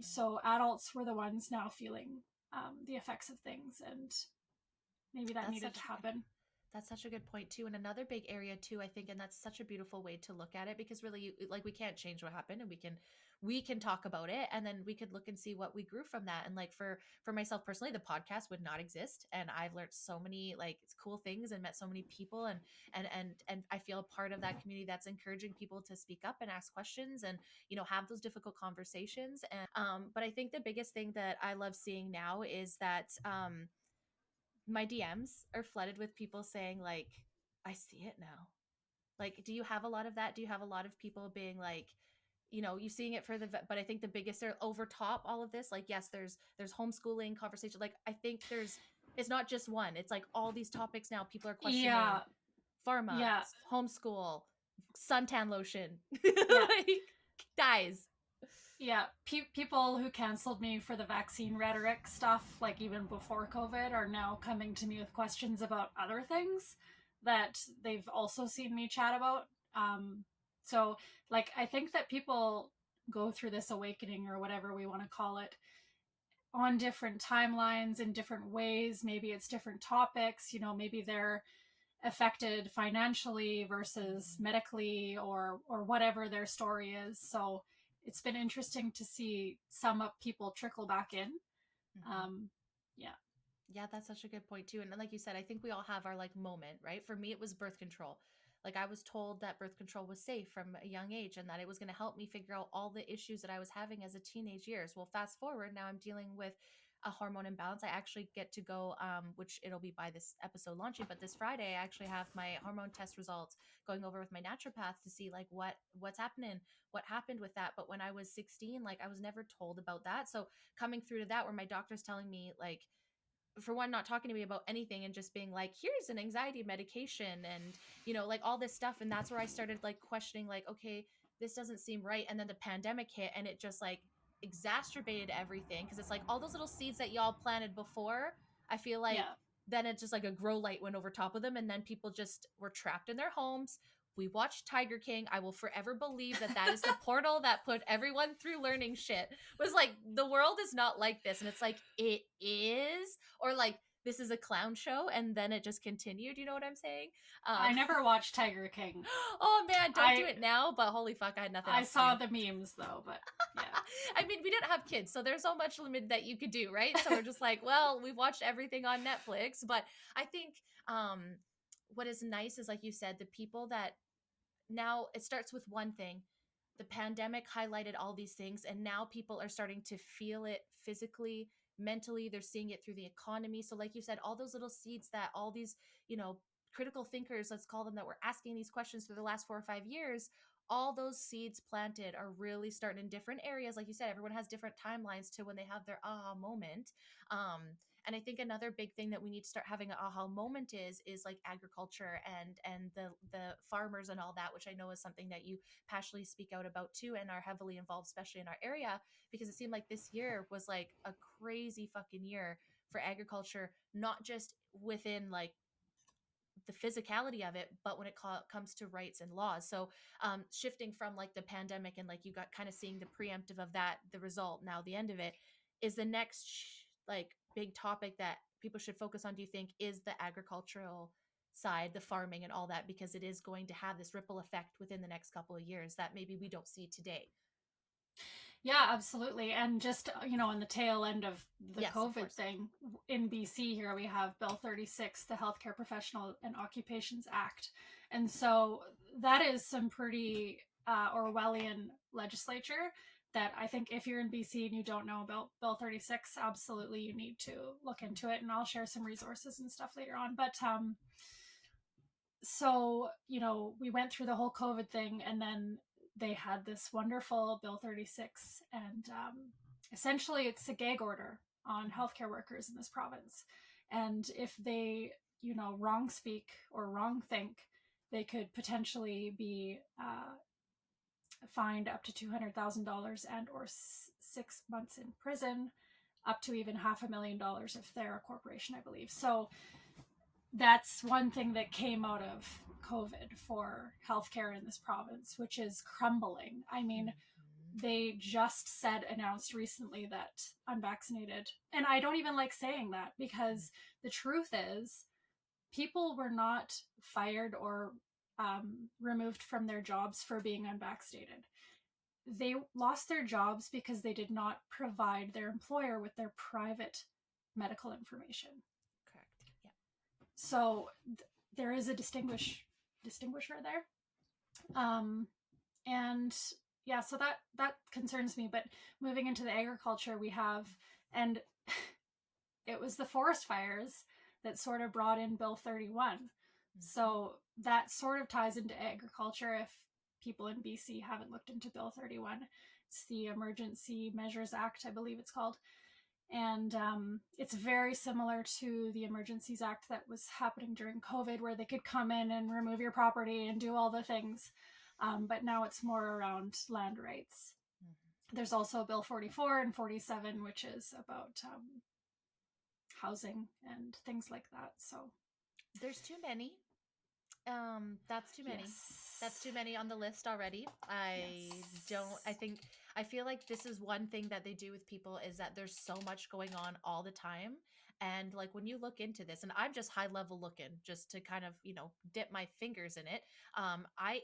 B: So adults were the ones now feeling the effects of things, and maybe that
A: That's
B: needed
A: such
B: to
A: a good
B: happen.
A: That's such a good point too, and another big area too, I think, and that's such a beautiful way to look at it, because really, like, we can't change what happened, and we can talk about it, and then we could look and see what we grew from that. And like for myself personally, the podcast would not exist, and I've learned so many like cool things and met so many people, and I feel a part of that community that's encouraging people to speak up and ask questions, and have those difficult conversations. And but I think the biggest thing that I love seeing now is that my DMs are flooded with people saying like, I see it now. Like, do you have a lot of that? Do you have a lot of people being like, you seeing it but I think the biggest are over top all of this. Like, yes, there's homeschooling conversation. Like, I think it's not just one. It's like all these topics now people are questioning.
B: Yeah,
A: Pharma,
B: yeah,
A: homeschool, suntan lotion,
B: yeah.
A: like, guys.
B: Yeah, people who canceled me for the vaccine rhetoric stuff, like even before COVID, are now coming to me with questions about other things that they've also seen me chat about. So, like, I think that people go through this awakening, or whatever we want to call it, on different timelines in different ways. Maybe it's different topics. Maybe they're affected financially versus
A: Mm-hmm.
B: medically, or whatever their story is. So it's been interesting to see some people trickle back in.
A: Mm-hmm.
B: um yeah.
A: Yeah, that's such a good point too. And like you said, I think we all have our like moment, right? For me, it was birth control. Like, I was told that birth control was safe from a young age and that it was going to help me figure out all the issues that I was having as a teenage years. Well, fast forward, now I'm dealing with a hormone imbalance. I actually get to go, which it'll be by this episode launching, but this Friday I actually have my hormone test results going over with my naturopath to see like what's happening, what happened with that. But when I was 16, like, I was never told about that. So coming through to that, where my doctor's telling me like, for one, not talking to me about anything and just being like, here's an anxiety medication, and like all this stuff. And that's where I started like questioning, like, okay, this doesn't seem right. And then the pandemic hit, and it just like exacerbated everything, because it's like all those little seeds that y'all planted before, I feel like,
B: Yeah,
A: then it just like a grow light went over top of them, and then people just were trapped in their homes. We watched Tiger King. I will forever believe that that is the portal that put everyone through learning shit. Was like, the world is not like this, and it's like, it is, or like, this is a clown show, and then it just continued. You know what I'm saying?
B: I never watched Tiger King.
A: Oh man, don't do
B: i
A: it now. But holy fuck, I had nothing
B: I
A: else to
B: saw
A: do.
B: the memes though, but yeah.
A: I mean, we didn't have kids, so there's so much limit that you could do, right? So we're just like, well, we've watched everything on Netflix. But I think what is nice is, like you said, the people that now, it starts with one thing. the pandemic highlighted all these things, and now people are starting to feel it physically, mentally. They're seeing it through the economy. So like you said, all those little seeds that all these, critical thinkers, let's call them, that were asking these questions for the last 4 or 5 years, all those seeds planted are really starting in different areas. Like you said, everyone has different timelines to when they have their aha moment. um, and I think another big thing that we need to start having an aha moment is like agriculture and the farmers and all that, which I know is something that you passionately speak out about too, and are heavily involved, especially in our area, because it seemed like this year was like a crazy fucking year for agriculture, not just within like the physicality of it, but when it comes to rights and laws. So shifting from like the pandemic and like you got kind of seeing the preemptive of that, the result, now the end of it, is the next like big topic that people should focus on, do you think, is the agricultural side, the farming and all that, because it is going to have this ripple effect within the next couple of years that maybe we don't see today.
B: Yeah, absolutely. And just, on the tail end of the
A: Yes, of
B: COVID
A: course.
B: thing, in BC here, we have Bill 36, the Healthcare Professional and Occupations Act. And so that is some pretty Orwellian legislature that I think if you're in BC and you don't know about Bill 36, absolutely you need to look into it. And I'll share some resources and stuff later on. But so, we went through the whole COVID thing, and then they had this wonderful Bill 36, and essentially it's a gag order on healthcare workers in this province. And if they, wrong speak or wrong think, they could potentially be fined up to $200,000 and or 6 months in prison, up to even $500,000 if they're a corporation, I believe. So that's one thing that came out of COVID for healthcare in this province, which is crumbling. I mean, they just announced recently that unvaccinated, and I don't even like saying that, because the truth is, people were not fired or removed from their jobs for being unvaccinated. They lost their jobs because they did not provide their employer with their private medical information.
A: Correct. Yeah.
B: So there is a distinguisher there. And yeah, so that concerns me. But moving into the agriculture, we have, and it was the forest fires that sort of brought in Bill 31. So that sort of ties into agriculture. If people in BC haven't looked into Bill 31, it's the Emergency Measures Act, I believe it's called. And it's very similar to the Emergencies Act that was happening during COVID, where they could come in and remove your property and do all the things. But now it's more around land rights. There's also Bill 44 and 47, which is about housing and things like that. So
A: there's too many. That's too many.
B: Yes.
A: That's too many on the list already. I feel like this is one thing that they do with people, is that there's so much going on all the time. And like when you look into this, and I'm just high level looking just to kind of, dip my fingers in it.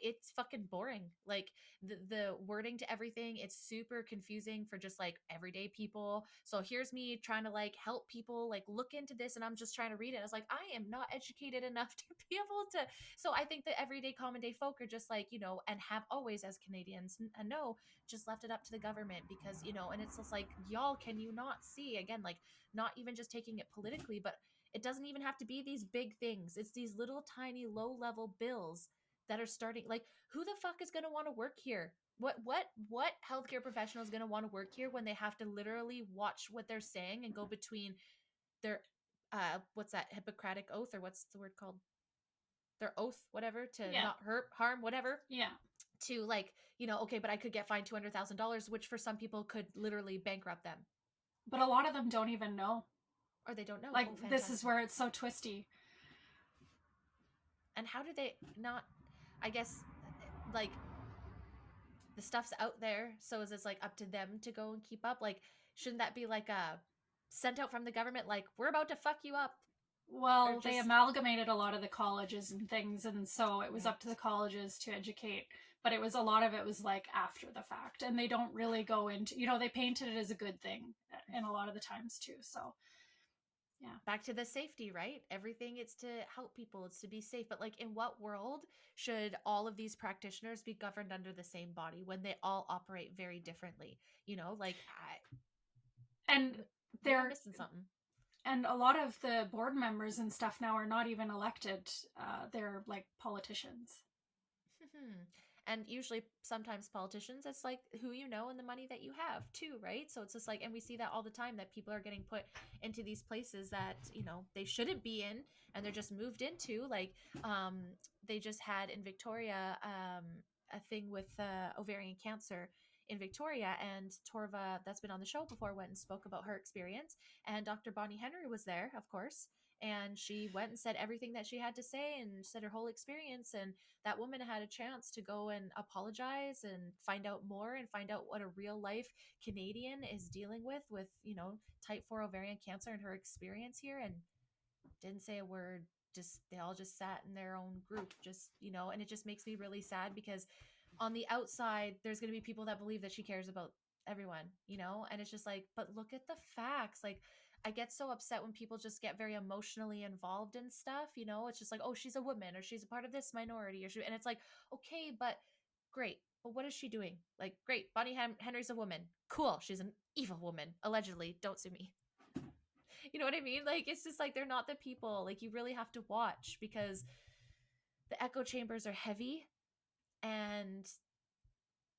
A: It's fucking boring. Like the wording to everything, it's super confusing for just like everyday people. So here's me trying to like help people like look into this, and I'm just trying to read it. I was like, I am not educated enough to be able to. So I think the everyday common day folk are just like, and have always, as Canadians, know, just left it up to the government, because, and it's just like, y'all, can you not see, again, like, not even just taking it politically, but it doesn't even have to be these big things. It's these little tiny low level bills that are starting, like, who the fuck is going to want to work here? What healthcare professional is going to want to work here when they have to literally watch what they're saying and go between their what's that, Hippocratic oath, or what's the word called, their oath, whatever, to not hurt, harm, whatever.
B: Yeah.
A: To like, okay, but I could get fined $200,000, which for some people could literally bankrupt them.
B: But a lot of them don't even know.
A: Or they don't know.
B: Like, this is where it's so twisty.
A: And how do they not, I guess, like, the stuff's out there, so is it like up to them to go and keep up? Like, shouldn't that be like a sent out from the government, like, we're about to fuck you up?
B: Well, they amalgamated a lot of the colleges and things, and so it was up to the colleges to educate. But it was, a lot of it was like after the fact, and they don't really go into, they painted it as a good thing in a lot of the times too. So Yeah.
A: Back to the safety, right? Everything, it's to help people, it's to be safe. But like, in what world should all of these practitioners be governed under the same body when they all operate very differently? Like,
B: And
A: maybe I'm
B: they're
A: missing something.
B: and a lot of the board members and stuff now are not even elected. They're like politicians.
A: And usually, sometimes politicians, it's like who you know and the money that you have too, right? So it's just like, and we see that all the time, that people are getting put into these places that they shouldn't be in, and they're just moved into. Like, um, they just had in Victoria a thing with ovarian cancer in Victoria, and Torva, that's been on the show before, went and spoke about her experience, and Dr. Bonnie Henry was there, of course, and she went and said everything that she had to say and said her whole experience. And that woman had a chance to go and apologize and find out more and find out what a real life Canadian is dealing with type 4 ovarian cancer and her experience here, and didn't say a word. Just, they all just sat in their own group, just, and it just makes me really sad, because on the outside there's going to be people that believe that she cares about everyone, and it's just like, but look at the facts. Like, I get so upset when people just get very emotionally involved in stuff. It's just like, oh, she's a woman, or she's a part of this minority, and it's like, okay, but great, but what is she doing? Like, great, Bonnie Henry's a woman, cool, she's an evil woman, allegedly, don't sue me. You know what I mean? Like, it's just like, they're not the people. Like, you really have to watch, because the echo chambers are heavy, and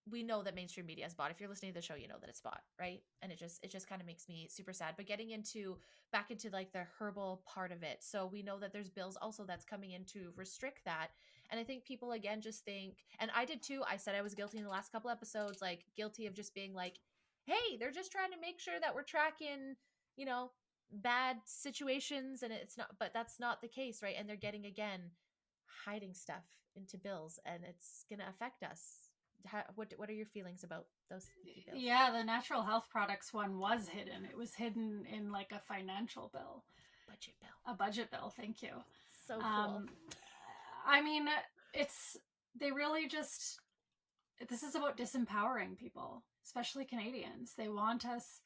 A: we know that mainstream media is bought. If you're listening to the show, you know that it's bought, right? And it just kind of makes me super sad. But getting into back into like the herbal part of it, so we know that there's bills also that's coming in to restrict that. And I think people again just think, and I did too, I said I was guilty in the last couple episodes, like guilty of just being like, hey, they're just trying to make sure that we're tracking, you know, bad situations, and it's not, but that's not the case, right? And they're getting, again, hiding stuff into bills, and it's going to affect us. What are your feelings about those sneaky bills?
B: Yeah, the natural health products one was hidden. It was hidden in like a financial bill,
A: Budget bill.
B: a budget bill. Thank you.
A: So cool.
B: I mean, it's they really just this is about disempowering people, especially Canadians. They want us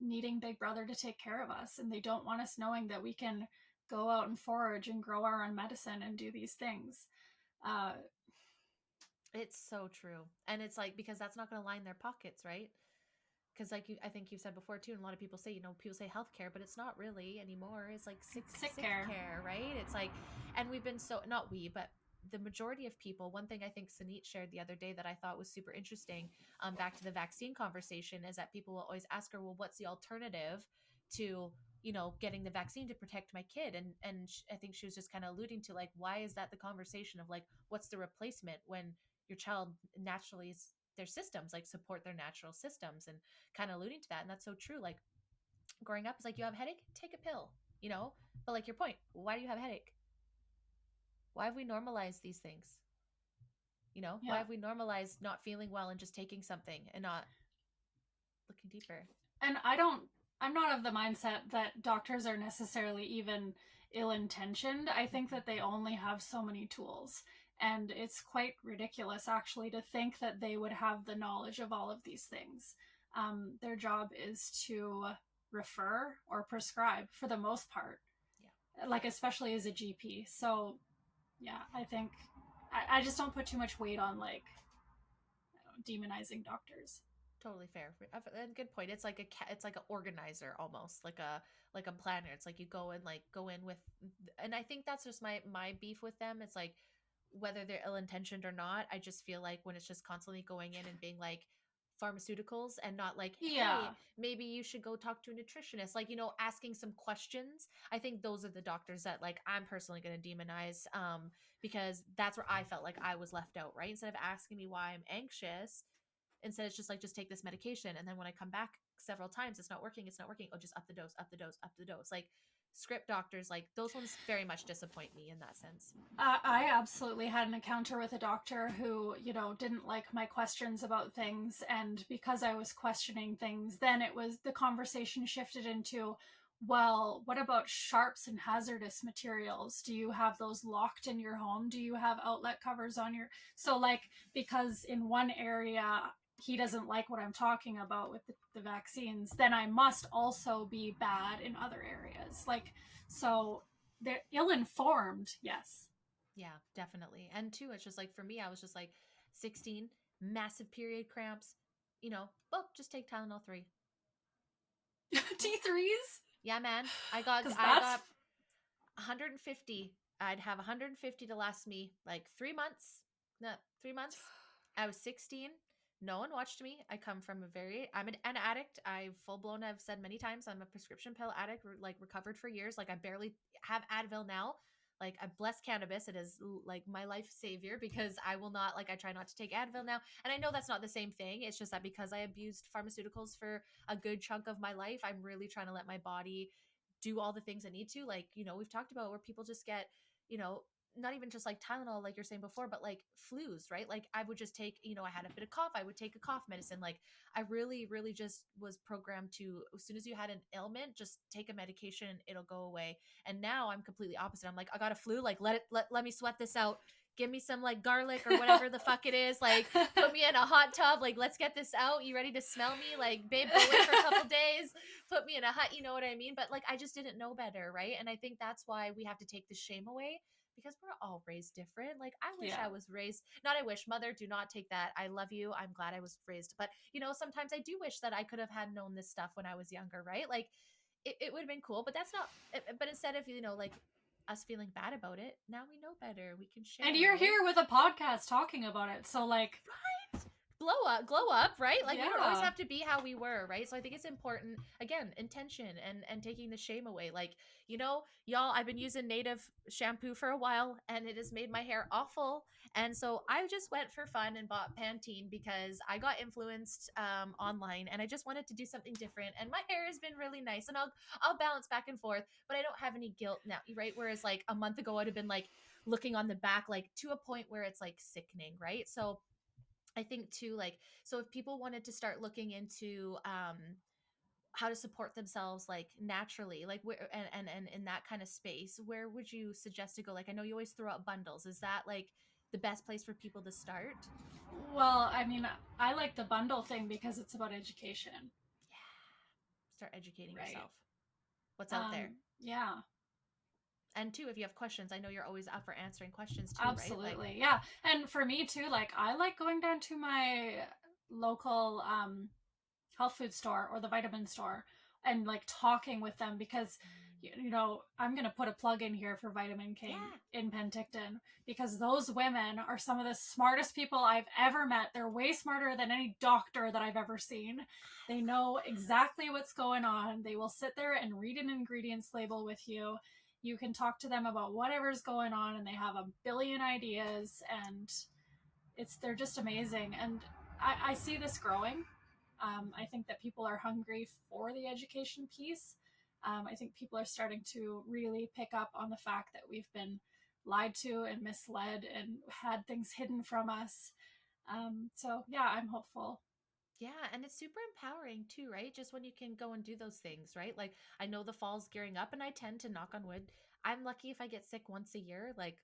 B: needing Big Brother to take care of us, and they don't want us knowing that we can go out and forage and grow our own medicine and do these things. Uh,
A: It's so true. And it's like, because that's not going to line their pockets, right? Because like I think you've said before too, and a lot of people say, people say healthcare, but it's not really anymore. It's like sick care, right? It's like, and we've been so, not we, but the majority of people. One thing I think Sanit shared the other day that I thought was super interesting, back to the vaccine conversation, is that people will always ask her, well, what's the alternative to getting the vaccine to protect my kid? And I think she was just kind of alluding to, like, why is that the conversation of like, what's the replacement when your child naturally, their systems like support their natural systems, and kind of alluding to that. And that's so true. Like, growing up, it's like, you have a headache, take a pill, but like your point, why do you have a headache? Why have we normalized these things? Why
B: yeah.
A: have we normalized not feeling well and just taking something and not looking deeper?
B: And I'm not of the mindset that doctors are necessarily even ill-intentioned. I think that they only have so many tools, and it's quite ridiculous actually to think that they would have the knowledge of all of these things. Their job is to refer or prescribe for the most part,
A: Yeah.
B: like especially as a GP. So yeah, I think I just don't put too much weight on like demonizing doctors.
A: Totally fair. And good point. It's like it's like an organizer, almost like a planner. It's like you go in with, and I think that's just my beef with them. It's like, whether they're ill intentioned or not, I just feel like when it's just constantly going in and being like pharmaceuticals, and not like, hey,
B: Yeah.
A: maybe you should go talk to a nutritionist, like, asking some questions. I think those are the doctors that, like, I'm personally going to demonize, because that's where I felt like I was left out, right? Instead of asking me why I'm anxious, instead it's just like, just take this medication, and then when I come back several times, it's not working, oh, just up the dose, up the dose. Like, script doctors, like, those ones very much disappoint me in that sense.
B: I absolutely had an encounter with a doctor who, didn't like my questions about things. And because I was questioning things, then it was the conversation shifted into, well, what about sharps and hazardous materials? Do you have those locked in your home? Do you have outlet covers on your. So, like, because in one area, he doesn't like what I'm talking about with the vaccines, then I must also be bad in other areas. Like, so they're ill informed, yes.
A: Yeah, definitely. And two, it's just like for me, I was just like 16, massive period cramps, oh, just take Tylenol 3.
B: T3s?
A: Yeah, man. I got
B: Because
A: I
B: that's,
A: got 150. I'd have 150 to last me like 3 months. No, 3 months. I was 16. No one watched me. I'm an addict. I've full blown, I've said many times, I'm a prescription pill addict, like recovered for years. Like I barely have Advil now. Like I bless cannabis. It is like my life savior because I will not, like, I try not to take Advil now. And I know that's not the same thing. It's just that because I abused pharmaceuticals for a good chunk of my life, I'm really trying to let my body do all the things I need to. Like, we've talked about where people just get, you know, not even just like Tylenol, like you're saying before, but like flus, right? Like I would just take, I had a bit of cough, I would take a cough medicine. Like I really, really just was programmed to, as soon as you had an ailment, just take a medication and it'll go away. And now I'm completely opposite. I'm like, I got a flu, like let me sweat this out. Give me some like garlic or whatever the fuck it is. Like put me in a hot tub. Like let's get this out. You ready to smell me? Like babe, go away for a couple days. Put me in a hut. You know what I mean? But like I just didn't know better, right? And I think that's why we have to take the shame away because we're all raised different. Like I wish
B: yeah.
A: I was raised, not I wish, mother, do not take that. I love you. I'm glad I was raised. But sometimes I do wish that I could have had known this stuff when I was younger, right? Like it would have been cool, but that's not, but instead of, like us feeling bad about it, now we know better. We can
B: And
A: share,
B: you're
A: right?
B: here with a podcast talking about it. So, like,
A: Right? Glow up, right? Like we don't always
B: yeah.
A: have to be how we were, right? So I think it's important, again, intention and taking the shame away. Like, y'all, I've been using native shampoo for a while and it has made my hair awful. And so I just went for fun and bought Pantene because I got influenced online and I just wanted to do something different. And my hair has been really nice and I'll balance back and forth, but I don't have any guilt now, right? Whereas like a month ago I'd have been like looking on the back like to a point where it's like sickening, right? So I think too, like, so if people wanted to start looking into how to support themselves like naturally, like where and in that kind of space, where would you suggest to go? Like I know you always throw out bundles. Is that like the best place for people to start?
B: Well, I mean, I like the bundle thing because it's about education,
A: Yeah. Start educating
B: right?
A: yourself. What's out there?
B: Yeah,
A: And two, if you have questions, I know you're always up for answering questions too, right? Like,
B: absolutely. Yeah. And for me too, like, I like going down to my local health food store or the vitamin store and like talking with them because I'm going to put a plug in here for Vitamin King
A: yeah.
B: in Penticton because those women are some of the smartest people I've ever met. They're way smarter than any doctor that I've ever seen. They know exactly what's going on. They will sit there and read an ingredients label with you. You can talk to them about whatever's going on and they have a billion ideas and they're just amazing. And I see this growing. I think that people are hungry for the education piece. I think people are starting to really pick up on the fact that we've been lied to and misled and had things hidden from us. So, yeah, I'm hopeful.
A: Yeah, and it's super empowering too, right? Just when you can go and do those things, right? Like I know the fall's gearing up and I tend to knock on wood. I'm lucky if I get sick once a year. Like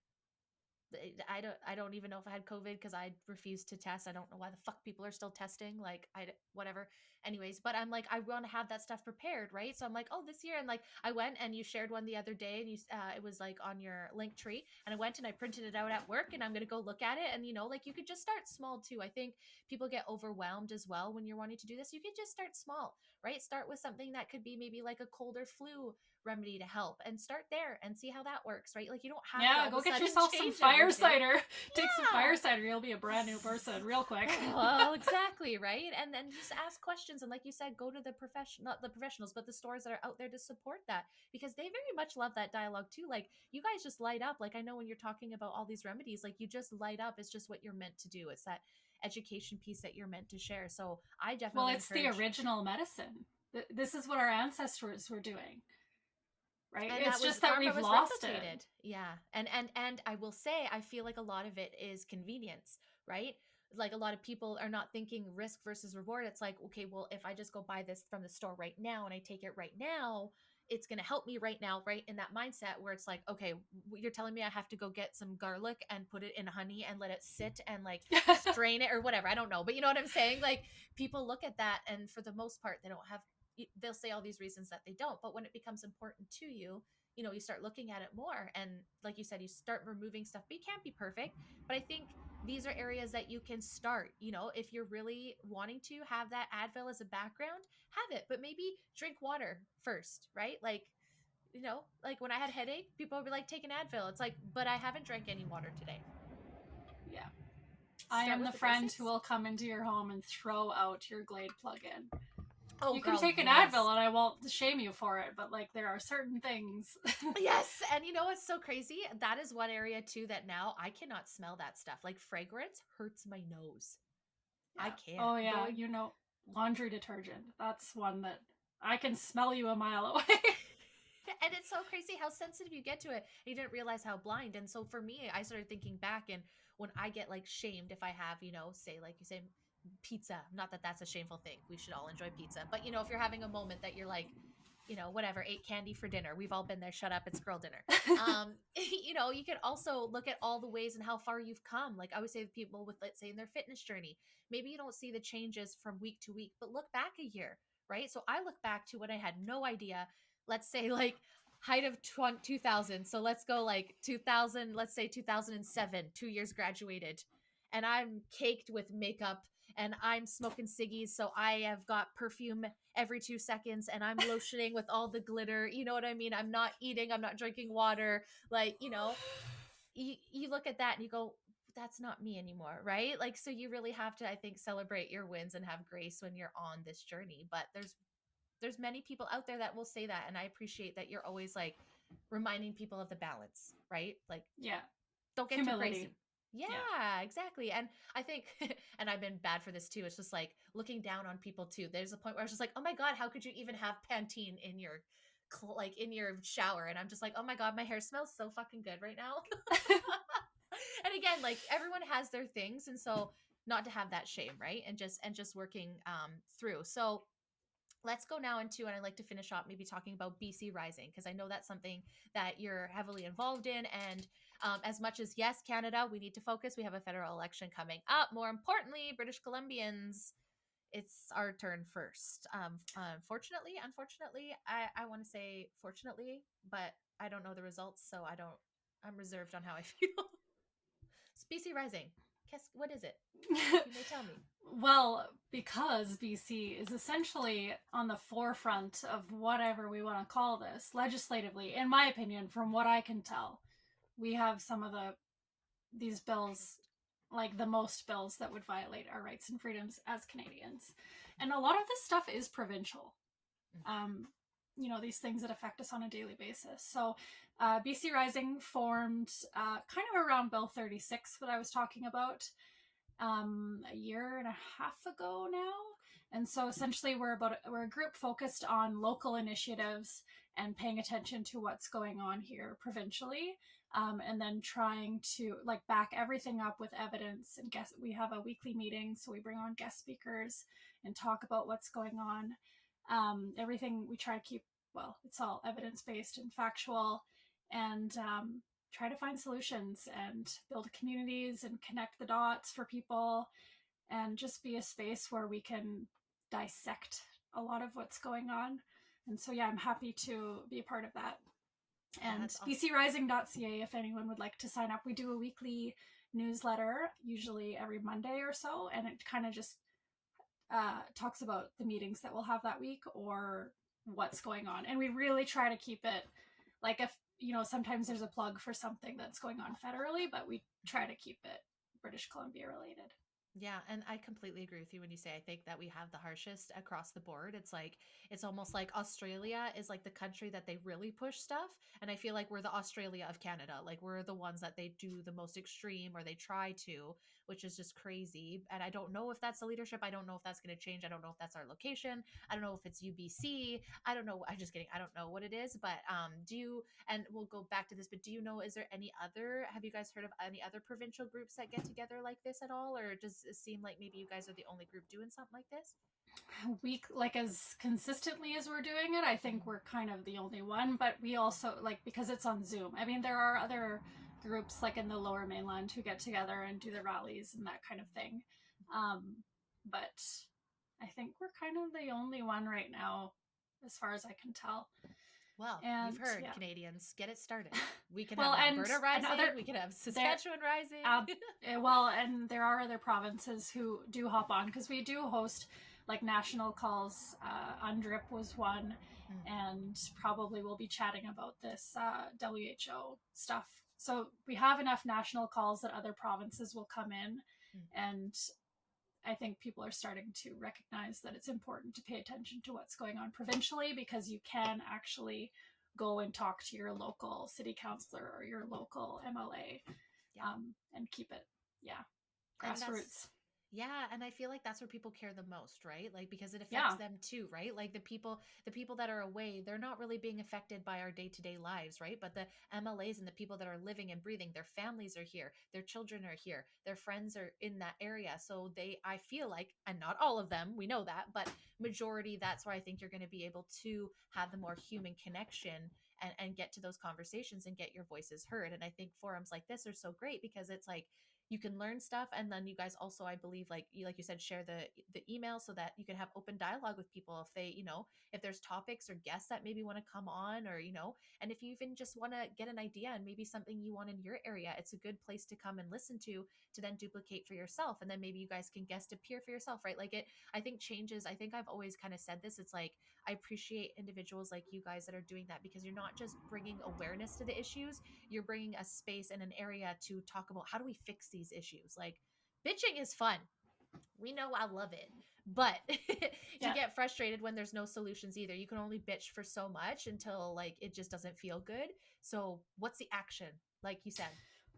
A: I don't even know if I had COVID because I refused to test. I don't know why the fuck people are still testing. Like whatever. Anyways, but I'm like I want to have that stuff prepared, right? So I'm like, oh, this year, and like I went and you shared one the other day, and it was like on your link tree, and I went and I printed it out at work, and I'm gonna go look at it, and like you could just start small too. I think people get overwhelmed as well when you're wanting to do this. You could just start small, right? Start with something that could be maybe like a cold or flu remedy to help and start there and see how that works, right? Like you don't have to
B: Yeah,
A: all of
B: go
A: a
B: get
A: sudden
B: yourself some
A: change
B: fire
A: everything.
B: cider. Take some
A: Yeah.
B: fire cider. You'll be a brand new person real quick.
A: Well, exactly, right? And then just ask questions and like you said, go to the not the professionals, but the stores that are out there to support that because they very much love that dialogue too. Like you guys just light up. Like I know when you're talking about all these remedies, like you just light up. It's just what you're meant to do. It's that education piece that you're meant to share. So I
B: Well,
A: definitely
B: it's the
A: encourage.
B: original medicine. This is what our ancestors were doing, right?
A: And
B: It's
A: that was
B: just that
A: pharma
B: we've
A: was
B: lost it.
A: replicated. Yeah. And I will say I feel like a lot of it is convenience, right? Like a lot of people are not thinking risk versus reward. It's like, okay, well, if I just go buy this from the store right now and I take it right now, it's going to help me right now, right? In that mindset where it's like, okay, you're telling me I have to go get some garlic and put it in honey and let it sit and like strain it or whatever. I don't know. But you know what I'm saying? Like people look at that and for the most part, they don't have, they'll say all these reasons that they don't. But when it becomes important to you, you know, you start looking at it more. And like you said, you start removing stuff, but you can't be perfect. But I think these are areas that you can start. You know, if you're really wanting to have that Advil as a background, have it, but maybe drink water first, right? Like, you know, like when I had headache, people would be like, take an Advil. It's like, but I haven't drank any water today.
B: Yeah. I
A: Start
B: am
A: with
B: the
A: the
B: friend who
A: basics.
B: will come into your home and throw out your Glade plug-in.
A: Oh,
B: You can
A: girl,
B: take an
A: yes.
B: Advil and I won't shame you for it, but like there are certain things.
A: Yes. And you know what's so crazy? That is one area too that now I cannot smell that stuff. Like fragrance hurts my nose. I
B: Yeah.
A: can't.
B: Oh yeah,
A: Going
B: laundry detergent. That's one that I can smell you a mile away.
A: and it's so crazy how sensitive you get to it. You didn't realize how blind. And so for me, I started thinking back and when I get like shamed if I have, you know, say like you say pizza, not that that's a shameful thing. We should all enjoy pizza. But you know, if you're having a moment that you're like, you know, whatever, ate candy for dinner. We've all been there. Shut up, it's girl dinner. You know, you can also look at all the ways and how far you've come. Like I always say to people with, let's say, in their fitness journey, maybe you don't see the changes from week to week, but look back a year, right? So I look back to when I had no idea, let's say like height of 2000. So let's go like 2000, let's say 2007, 2 years graduated. And I'm caked with makeup and I'm smoking ciggies. So I have got perfume every 2 seconds and I'm lotioning with all the glitter. You know what I mean? I'm not eating, I'm not drinking water. Like, you know, you look at that and you go, that's not me anymore, right? Like, so you really have to, I think, celebrate your wins and have grace when you're on this journey. But there's many people out there that will say that. And I appreciate that you're always like reminding people of the balance, right? Like,
B: Yeah.
A: don't get too
B: Humility.
A: crazy. Yeah,
B: Yeah.
A: exactly. And I think, and I've been bad for this too. It's just like looking down on people too. There's a point where I was just like, oh my God, how could you even have Pantene in your, like in your shower? And I'm just like, oh my God, my hair smells so fucking good right now. And again, like everyone has their things. And so not to have that shame, right? And just working through. So let's go now into, and I'd like to finish up maybe talking about BC Rising, because I know that's something that you're heavily involved in. And as much as, yes, Canada, we need to focus, we have a federal election coming up. More importantly, British Columbians, it's our turn first. Unfortunately, I want to say fortunately, but I don't know the results, so I'm reserved on how I feel. BC Rising, guess what is it? You may tell me.
B: Well, because BC is essentially on the forefront of whatever we want to call this legislatively, in my opinion, from what I can tell, we have some of these bills, like the most bills that would violate our rights and freedoms as Canadians. And a lot of this stuff is provincial. Um, these things that affect us on a daily basis. So, BC Rising formed kind of around Bill 36, what I was talking about, a year and a half ago now. And so essentially we're a group focused on local initiatives and paying attention to what's going on here provincially, and then trying to like back everything up with evidence. And guess we have a weekly meeting, so we bring on guest speakers and talk about what's going on. Everything we try to keep, well, it's all evidence based and factual, and try to find solutions and build communities and connect the dots for people, and just be a space where we can dissect a lot of what's going on. And so, yeah, I'm happy to be a part of that. And
A: That's awesome.
B: bcrising.ca, if anyone would like to sign up, we do a weekly newsletter, usually every Monday or so, and it kind of just talks about the meetings that we'll have that week or what's going on. And we really try to keep it like, if sometimes there's a plug for something that's going on federally, but we try to keep it British Columbia related.
A: Yeah, and I completely agree with you when you say I think that we have the harshest across the board. It's like it's almost like Australia is like the country that they really push stuff, and I feel like we're the Australia of Canada. Like we're the ones that they do the most extreme or they try to, which is just crazy. And I don't know if that's the leadership. I don't know if that's going to change. I don't know if that's our location. I don't know if it's UBC. I don't know. I'm just kidding. I don't know what it is, but do you, and we'll go back to this, but do you know, is there any other, have you guys heard of any other provincial groups that get together like this at all? Or seem like maybe you guys are the only group doing something like this?
B: We like as consistently as we're doing it, I think we're kind of the only one, but we also like because it's on Zoom. I mean, there are other groups like in the lower mainland who get together and do the rallies and that kind of thing. But I think we're kind of the only one right now as far as I can tell.
A: Well, you've
B: And
A: heard,
B: yeah.
A: Canadians, get it started. We can
B: Well,
A: have Alberta
B: and
A: rising,
B: other
A: we can have
B: there
A: Saskatchewan rising.
B: well, and there are other provinces who do hop on because we do host like national calls. UNDRIP was one, and probably we'll be chatting about this WHO stuff. So we have enough national calls that other provinces will come in, and I think people are starting to recognize that it's important to pay attention to what's going on provincially because you can actually go and talk to your local city councillor or your local MLA,
A: Yeah.
B: and keep it, yeah,
A: And
B: grassroots.
A: yeah, and I feel like that's where people care the most, right? Like because it affects them too, right? Like the people that are away, they're not really being affected by our day-to-day lives, right? But the MLAs and the people that are living and breathing, their families are here, their children are here, their friends are in that area. So I feel like, and not all of them, we know that, but majority, that's where I think you're going to be able to have the more human connection and get to those conversations and get your voices heard. And I think forums like this are so great because it's like you can learn stuff, and then you guys also, I believe, like you said, share the email so that you can have open dialogue with people if they, if there's topics or guests that maybe want to come on, or and if you even just want to get an idea and maybe something you want in your area, it's a good place to come and listen to then duplicate for yourself, and then maybe you guys can guest appear for yourself, right? Like it, I think changes. I think I've always kind of said this, it's like I appreciate individuals like you guys that are doing that because you're not just bringing awareness to the issues, you're bringing a space and an area to talk about how do we fix these issues. Like bitching is fun. We know I love it. But you get frustrated when there's no solutions either. You can only bitch for so much until like it just doesn't feel good. So what's the action? Like you said,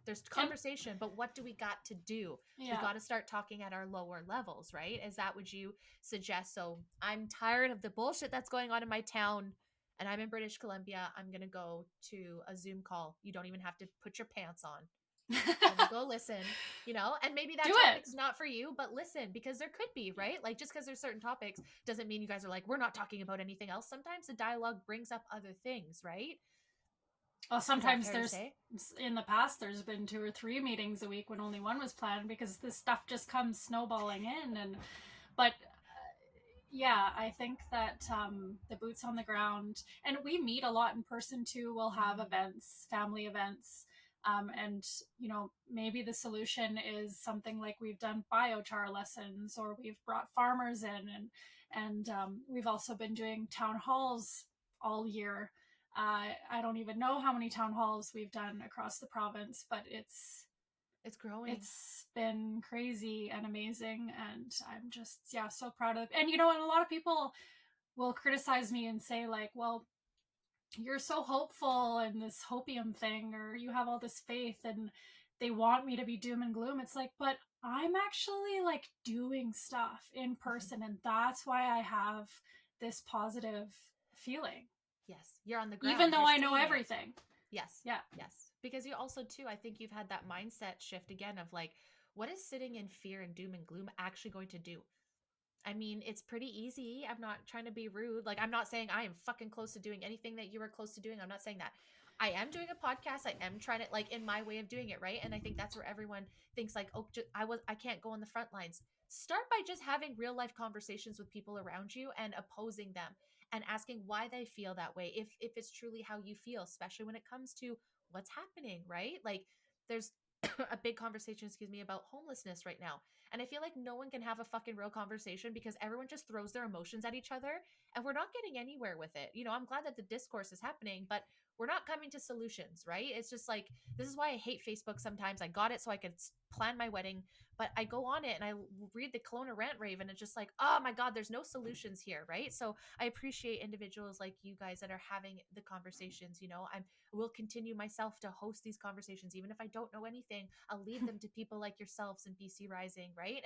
A: there's conversation, but what do we got to do? We got to start talking at our lower levels, right? Is that what you suggest? So I'm tired of the bullshit that's going on in my town, and I'm in British Columbia. I'm going to go to a Zoom call. You don't even have to put your pants on. Go listen, and maybe that topic's not for you, but listen, because there could be, right? Like just because there's certain topics doesn't mean you guys are like, we're not talking about anything else. Sometimes the dialogue brings up other things, right?
B: Well, sometimes in the past, there's been 2 or 3 meetings a week when only one was planned because this stuff just comes snowballing in. But yeah, I think that the boots on the ground, and we meet a lot in person too. We'll have events, family events. And maybe the solution is something like we've done biochar lessons, or we've brought farmers in, and we've also been doing town halls all year. I don't even know how many town halls we've done across the province, but it's
A: growing.
B: It's been crazy and amazing, and I'm just so proud of it. And and a lot of people will criticize me and say like, well, you're so hopeful in this hopium thing, or you have all this faith, and they want me to be doom and gloom. It's like, but I'm actually like doing stuff in person, and that's why I have this positive feeling.
A: Yes, you're on the ground,
B: even though I know everything.
A: Yes.
B: Yeah.
A: Yes. Because you also too, I think you've had that mindset shift again of like, what is sitting in fear and doom and gloom actually going to do? I mean, it's pretty easy. I'm not trying to be rude. Like, I'm not saying I am fucking close to doing anything that you are close to doing. I'm not saying that. I am doing a podcast. I am trying to, like, in my way of doing it, right? And I think that's where everyone thinks like, oh, I can't go on the front lines. Start by just having real life conversations with people around you and opposing them and asking why they feel that way. If it's truly how you feel, especially when it comes to what's happening, right? Like, there's a big conversation, excuse me, about homelessness right now. And I feel like no one can have a fucking real conversation because everyone just throws their emotions at each other and we're not getting anywhere with it. I'm glad that the discourse is happening, but we're not coming to solutions, right? It's just like, this is why I hate Facebook sometimes. I got it so I could plan my wedding, but I go on it and I read the Kelowna rant rave and it's just like, oh my God, there's no solutions here, right? So I appreciate individuals like you guys that are having the conversations. I will continue myself to host these conversations. Even if I don't know anything, I'll leave them to people like yourselves and BC Rising, right?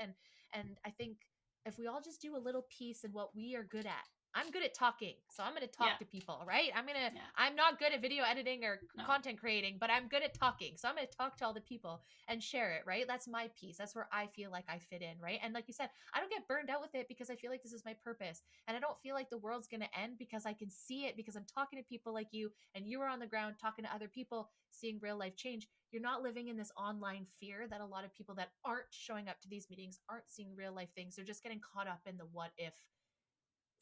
A: And I think if we all just do a little piece in what we are good at, I'm good at talking, so I'm going to
B: Yeah.
A: talk to people, right?
B: Yeah.
A: I'm not good at video editing or
B: No.
A: content creating, but I'm good at talking. So I'm going to talk to all the people and share it, right? That's my piece. That's where I feel like I fit in, right? And like you said, I don't get burned out with it because I feel like this is my purpose. And I don't feel like the world's going to end because I can see it, because I'm talking to people like you, and you are on the ground talking to other people, seeing real life change. You're not living in this online fear that a lot of people that aren't showing up to these meetings aren't seeing real life things. They're just getting caught up in the what if,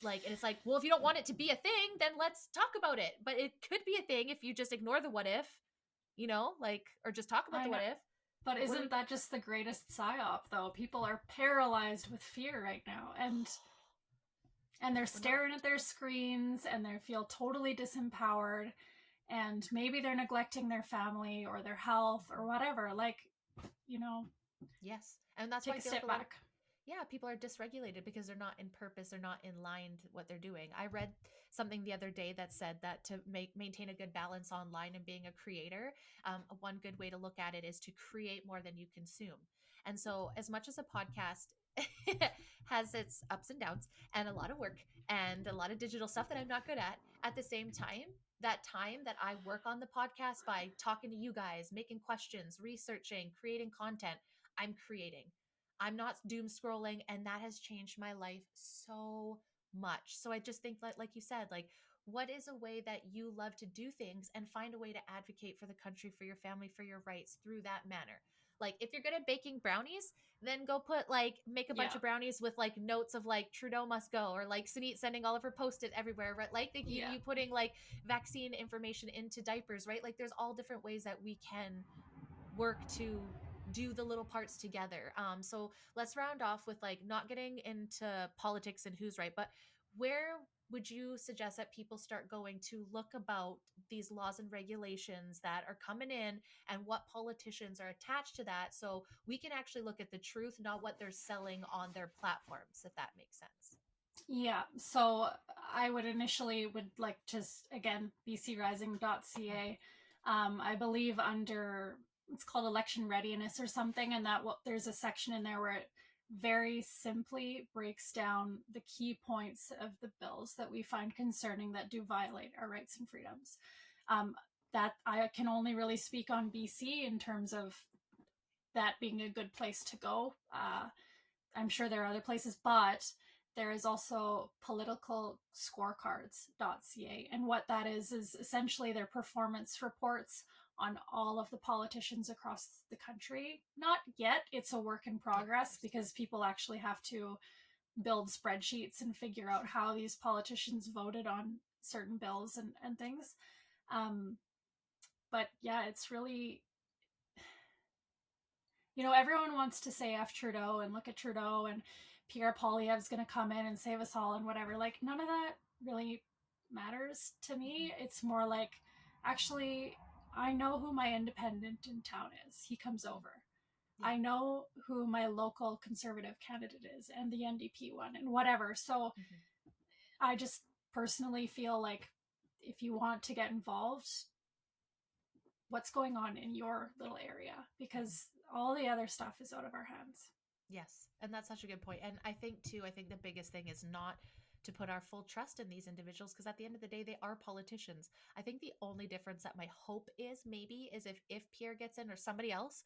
A: like, and it's like, well, if you don't want it to be a thing, then let's talk about it. But it could be a thing if you just ignore the what if, like, or just talk about
B: I
A: the
B: know.
A: what if.
B: But
A: What do we
B: isn't that just the greatest psyop, though? People are paralyzed with fear right now, and they're
A: we're not.
B: staring at their screens, and they feel totally disempowered, and maybe they're neglecting their family or their health or whatever. Like, you know,
A: Yes. And that's why
B: take
A: I
B: a
A: feel like
B: step
A: a lot of,
B: back.
A: yeah, people are dysregulated because they're not in purpose, they're not in line to what they're doing. I read something the other day that said that to maintain a good balance online and being a creator, one good way to look at it is to create more than you consume. And so, as much as a podcast has its ups and downs and a lot of work and a lot of digital stuff that I'm not good at the same time, that time that I work on the podcast by talking to you guys, making questions, researching, creating content, I'm creating. I'm not doom scrolling, and that has changed my life so much. So I just think that, like you said, like, what is a way that you love to do things and find a way to advocate for the country, for your family, for your rights through that manner. Like, if you're good at baking brownies, then go put, like, make a bunch
B: Yeah.
A: of brownies with like notes of like Trudeau must go, or like Sunit sending all of her post-it everywhere, right? Like
B: Yeah.
A: you putting like vaccine information into diapers, right? Like, there's all different ways that we can work to do the little parts together. So let's round off with like not getting into politics and who's right, but where would you suggest that people start going to look about these laws and regulations that are coming in, and what politicians are attached to that, so we can actually look at the truth, not what they're selling on their platforms, if that makes sense?
B: Yeah, so I would initially would like just again bcrising.ca. I believe under, it's called election readiness or something, and that there's a section in there where it very simply breaks down the key points of the bills that we find concerning that do violate our rights and freedoms. Um, that I can only really speak on BC in terms of that being a good place to go. I'm sure there are other places, but there is also politicalscorecards.ca. And what that is essentially their performance reports on all of the politicians across the country. Not yet, it's a work in
A: Yeah, of
B: progress
A: course.
B: because people actually have to build spreadsheets and figure out how these politicians voted on certain bills and things. Um, but yeah, it's really, everyone wants to say F Trudeau and look at Trudeau and Pierre Poilievre's going to come in and save us all and whatever. Like, none of that really matters to me.
A: Mm-hmm.
B: It's more like, actually, I know who my independent in town is. He comes over.
A: Yeah.
B: I know who my local conservative candidate is and the NDP one and whatever. So
A: Mm-hmm.
B: I just personally feel like if you want to get involved, what's going on in your little area,
A: Mm-hmm.
B: because all the other stuff is out of our hands.
A: Yes. And that's such a good point. And I think, too, I think the biggest thing is not to put our full trust in these individuals, because at the end of the day, they are politicians. I think the only difference that my hope is maybe is if Pierre gets in or somebody else,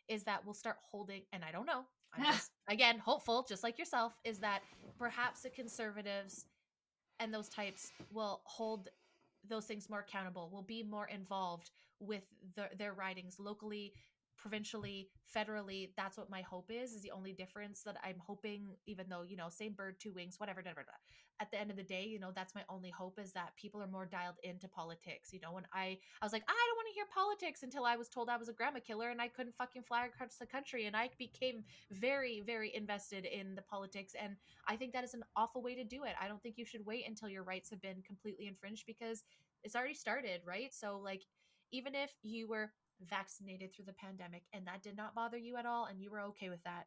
A: is that we'll start holding, and I don't know, I'm just, again, hopeful, just like yourself, is that perhaps the conservatives and those types will hold those things more accountable, will be more involved with their ridings locally, provincially, federally. That's what my hope is the only difference that I'm hoping, even though, same bird, two wings, whatever, at the end of the day, that's my only hope, is that people are more dialed into politics. When I was like, I don't want to hear politics, until I was told I was a grandma killer and I couldn't fucking fly across the country, and I became very, very invested in the politics. And I think that is an awful way to do it. I don't think you should wait until your rights have been completely infringed, because it's already started, right? So, like, even if you were vaccinated through the pandemic and that did not bother you at all and you were okay with that,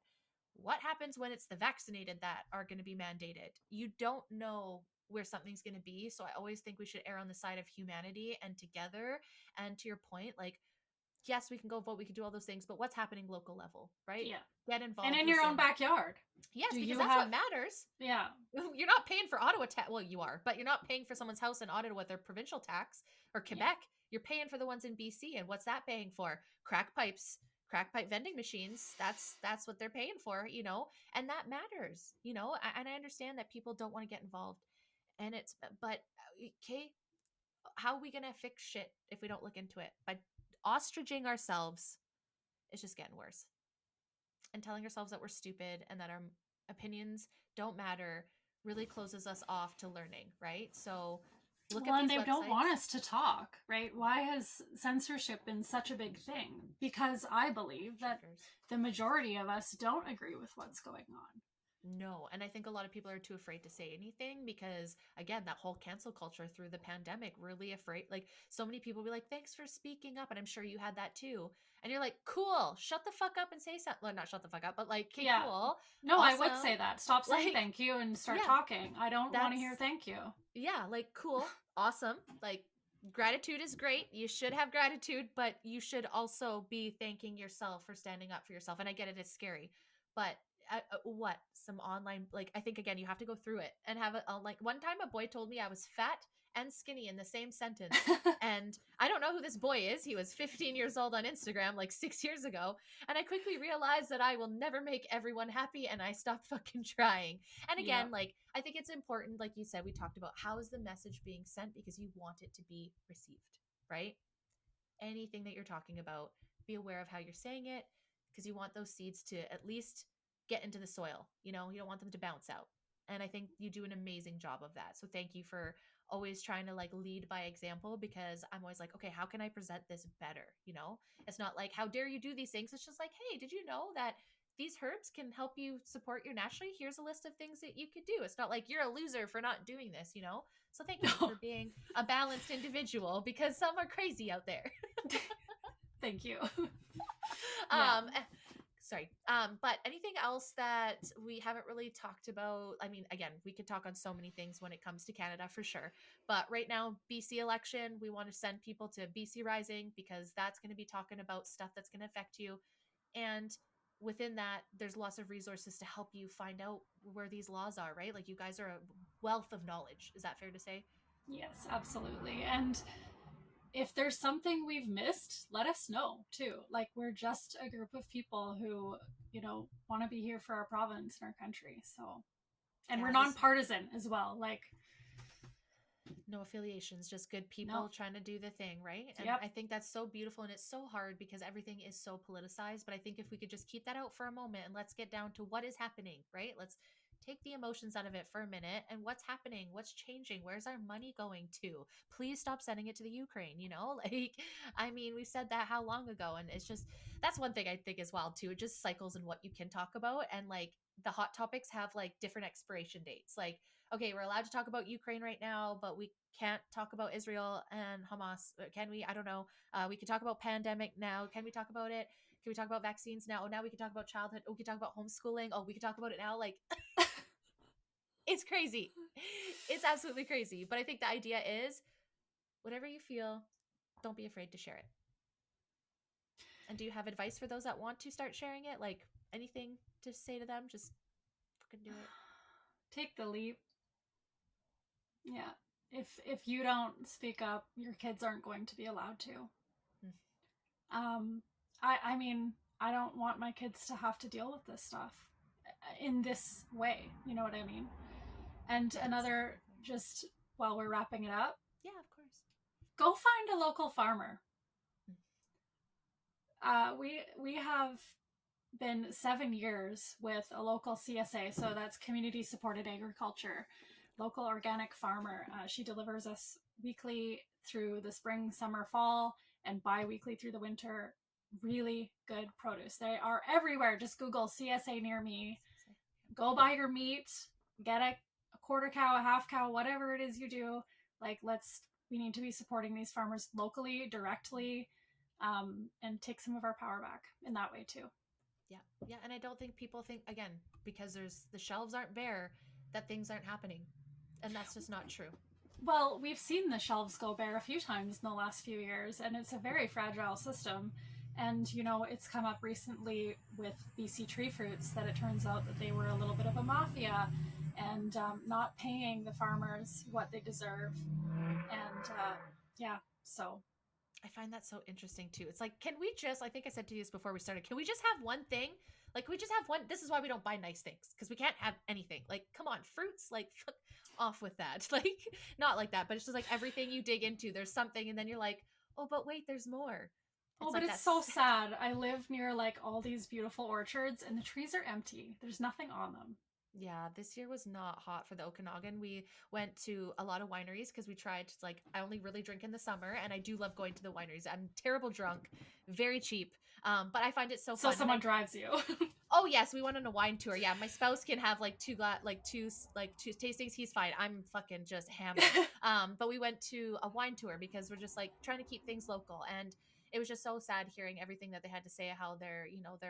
A: what happens when it's the vaccinated that are going to be mandated? You don't know where something's going to be. So I always think we should err on the side of humanity and together. And to your point, like, yes, we can go vote, we can do all those things, but what's happening local level, right?
B: Yeah.
A: Get
B: And
A: involved,
B: in your own
A: listen.
B: backyard.
A: Yes,
B: Do
A: because
B: you
A: that's what
B: have,
A: matters.
B: yeah,
A: You're not paying for Ottawa tax. Well, you are, but you're not paying for someone's house in Ottawa with their provincial tax or
B: yeah.
A: Quebec. You're paying for the ones in BC. And what's that paying for? Crack pipes, crack pipe vending machines. That's what they're paying for, and that matters, and I understand that people don't want to get involved. And but okay, how are we going to fix shit if we don't look into it? By ostriching ourselves, it's just getting worse. And telling ourselves that we're stupid and that our opinions don't matter really closes us off to learning, right? So look
B: Well,
A: at
B: and
A: these
B: they don't
A: websites.
B: want us to talk, right? Why has censorship been such a big thing? Because I believe that
A: Triggers.
B: the majority of us don't agree with what's going on.
A: No, and I think a lot of people are too afraid to say anything because again, that whole cancel culture through the pandemic really afraid, like so many people be like, "Thanks for speaking up." And I'm sure you had that too. And you're like, "Cool, shut the fuck up and say something." Well, not shut the fuck up, but like, "Okay,
B: Yeah.
A: cool.
B: No, I would
A: Awesome."
B: say that. Stop saying
A: Like,
B: thank you and start
A: yeah,
B: talking. I don't want to hear
A: that's
B: thank you.
A: yeah, like cool, awesome. Like gratitude is great. You should have gratitude, but you should also be thanking yourself for standing up for yourself. And I get it, it's scary, but what some online, like I think again you have to go through it and have a like one time a boy told me I was fat and skinny in the same sentence. And I don't know who this boy is. He was 15 years old on Instagram like 6 years ago. And I quickly realized that I will never make everyone happy and I stopped fucking trying. And
B: Yep.
A: again, like I think it's important, like you said, we talked about how is the message being sent because you want it to be received, right? Anything that you're talking about, be aware of how you're saying it because you want those seeds to at least get into the soil. You don't want them to bounce out. And I think you do an amazing job of that. So thank you for always trying to like lead by example because I'm always like, okay, how can I present this better? It's not like, how dare you do these things? It's just like, hey, did you know that these herbs can help you support your naturally? Here's a list of things that you could do. It's not like you're a loser for not doing this. So thank you
B: No.
A: for being a balanced individual because some are crazy out there.
B: Thank you. Yeah.
A: um sorry, but anything else that we haven't really talked about? I mean, again, we could talk on so many things when it comes to Canada for sure, but right now, BC election, we want to send people to BC Rising because that's going to be talking about stuff that's going to affect you. And within that, there's lots of resources to help you find out where these laws are, right? Like you guys are a wealth of knowledge. Is that fair to say?
B: Yes, absolutely. And if there's something we've missed, let us know too. Like, we're just a group of people who, want to be here for our province and our country. So, and we're
A: Yeah, this
B: nonpartisan as well. Like,
A: no affiliations, just good
B: no,
A: people trying to do the thing, right? And
B: yep.
A: I think that's so beautiful and it's so hard because everything is so politicized. But I think if we could just keep that out for a moment and let's get down to what is happening, right? Let's take the emotions out of it for a minute and what's happening, what's changing, where's our money going to? Please stop sending it to the Ukraine. Like, I mean, we said that how long ago? And it's just, that's one thing I think as well, too. It just cycles in what you can talk about. And like, the hot topics have like different expiration dates. Like, okay, we're allowed to talk about Ukraine right now, but we can't talk about Israel and Hamas. Can we? I don't know. We can talk about pandemic now. Can we talk about it? Can we talk about vaccines now? Oh, now we can talk about childhood. Oh, we can talk about homeschooling. Oh, we can talk about it now. Like, it's crazy. It's absolutely crazy. But I think the idea is whatever you feel, don't be afraid to share it. And do you have advice for those that want to start sharing it? Like anything to say to them? Just fucking do it.
B: Take the leap. Yeah. If you don't speak up, your kids aren't going to be allowed to.
A: Hmm.
B: I mean, I don't want my kids to have to deal with this stuff in this way. You know what I mean? And
A: Yes.
B: another, just while we're wrapping it up,
A: Yeah, of course.
B: go find a local farmer. We have been 7 years with a local CSA, so that's community supported agriculture, local organic farmer. She delivers us weekly through the spring, summer, fall, and bi-weekly through the winter. Really good produce. They are everywhere. Just Google CSA near me. Go buy your meat. Get a quarter cow, a half cow, whatever it is you do. Like, we need to be supporting these farmers locally, directly, and take some of our power back in that way too.
A: Yeah. Yeah. And I don't think people think, again, because the shelves aren't bare, that things aren't happening. And that's just not true.
B: Well, we've seen the shelves go bare a few times in the last few years, and it's a very fragile system. And, you know, it's come up recently with BC Tree Fruits that it turns out that they were a little bit of a mafia and not paying the farmers what they deserve. And yeah, so.
A: I find that so interesting too. It's like, can we just, I think I said to you this before we started, can we just have one thing? Like, can we just have one? This is why we don't buy nice things, because we can't have anything. Like, come on, fruits, like, off with that. Like, not like that, but it's just like everything you dig into, there's something, and then you're like, oh, but wait, there's more.
B: Oh,
A: It's
B: but
A: like
B: it's so sad. I live near like all these beautiful orchards and the trees are empty. There's nothing on them.
A: Yeah, this year was not hot for the Okanagan. We went to a lot of wineries because we tried to, like, I only really drink in the summer, and I do love going to the wineries. I'm terrible drunk, very cheap. But I find it so
B: So
A: fun.
B: someone drives you.
A: Oh yes, we went on a wine tour. Yeah, my spouse can have like two tastings. He's fine. I'm fucking just hammered. But we went to a wine tour because we're just like trying to keep things local, and it was just so sad hearing everything that they had to say, how their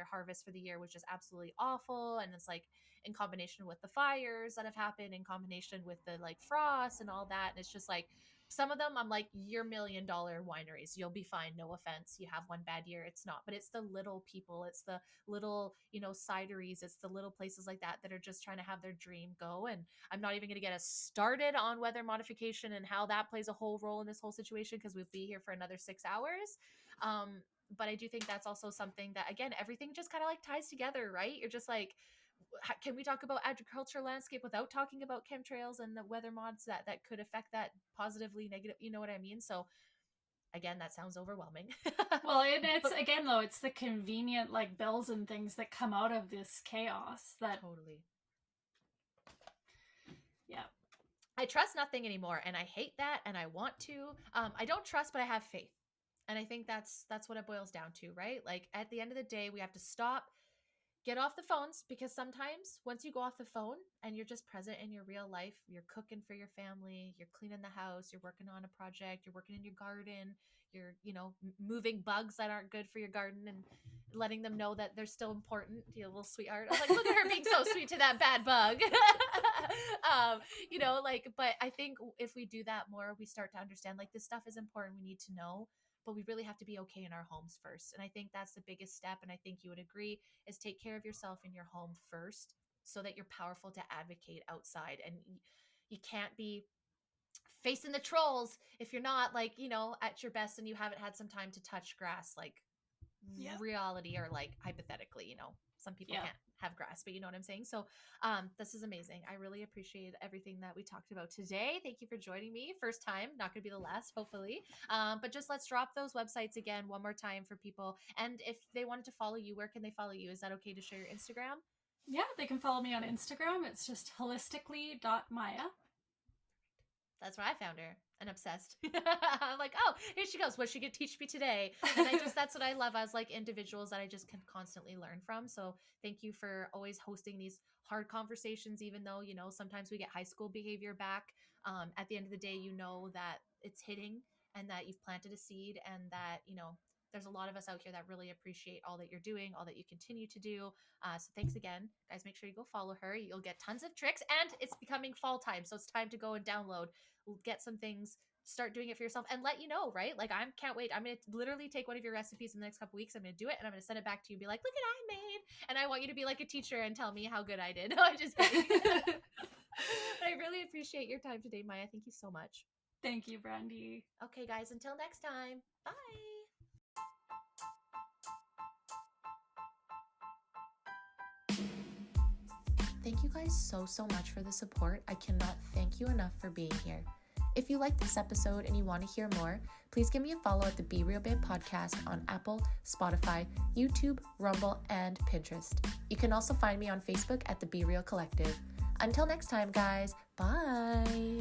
A: harvest for the year was just absolutely awful. And it's like, in combination with the fires that have happened, in combination with the like frost and all that, and it's just like, some of them I'm like, you're $1 million wineries, you'll be fine, no offense, you have one bad year. It's not, but it's the little people, it's the little, cideries, it's the little places like that that are just trying to have their dream go. And I'm not even going to get us started on weather modification and how that plays a whole role in this whole situation, because we'll be here for another 6 hours. But I do think that's also something that, again, everything just kind of like ties together, right? You're just like, can we talk about agricultural landscape without talking about chemtrails and the weather mods that could affect that positively, negative, you know what I mean? So again, that sounds overwhelming.
B: Well, it's again though, it's the convenient like bills and things that come out of this chaos that
A: Totally.
B: Yeah.
A: I trust nothing anymore, and I hate that, and I want to. I don't trust, but I have faith, and I think that's what it boils down to, right? Like, at the end of the day, we have to stop, get off the phones, because sometimes once you go off the phone and you're just present in your real life, you're cooking for your family, you're cleaning the house, you're working on a project, you're working in your garden, you're, moving bugs that aren't good for your garden, and letting them know that they're still important, you little sweetheart. I was like, look at her being so sweet to that bad bug. But I think if we do that more, we start to understand, like, this stuff is important, we need to know, but we really have to be okay in our homes first. And I think that's the biggest step, and I think you would agree, is take care of yourself in your home first, so that you're powerful to advocate outside. And you can't be facing the trolls if you're not, like, at your best, and you haven't had some time to touch grass, like, reality, or like hypothetically, some people can't have grass, but you know what I'm saying? So this is amazing. I really appreciate everything that we talked about today. Thank you for joining me. First time, not gonna be the last, hopefully. But just let's drop those websites again one more time for people, and if they wanted to follow you, where can they follow you? Is that okay to share your Instagram?
B: Yeah, they can follow me on Instagram. It's just holistically.maya.
A: That's where I found her, and obsessed. I'm like, oh, here she goes. What's she gonna teach me today? And that's what I love, as like individuals that I just can constantly learn from. So thank you for always hosting these hard conversations, even though, sometimes we get high school behavior back. At the end of the day, that it's hitting, and that you've planted a seed, and that, there's a lot of us out here that really appreciate all that you're doing, all that you continue to do. So thanks again, guys. Make sure you go follow her. You'll get tons of tricks, and it's becoming fall time, so it's time to go and download, get some things, start doing it for yourself, and let you know, right? Like, I can't wait. I'm going to literally take one of your recipes in the next couple weeks. I'm going to do it, and I'm going to send it back to you and be like, look at I made. And I want you to be like a teacher and tell me how good I did. No, I'm just kidding. I really appreciate your time today, Maya. Thank you so much.
B: Thank you, Brandy.
A: Okay, guys, until next time. Bye. Thank you guys so much for the support. I cannot thank you enough for being here. If you like this episode and you want to hear more, please give me a follow at the Be Real Babe podcast on Apple, Spotify, YouTube, Rumble, and Pinterest. You can also find me on Facebook at the Be Real Collective. Until next time, guys, bye!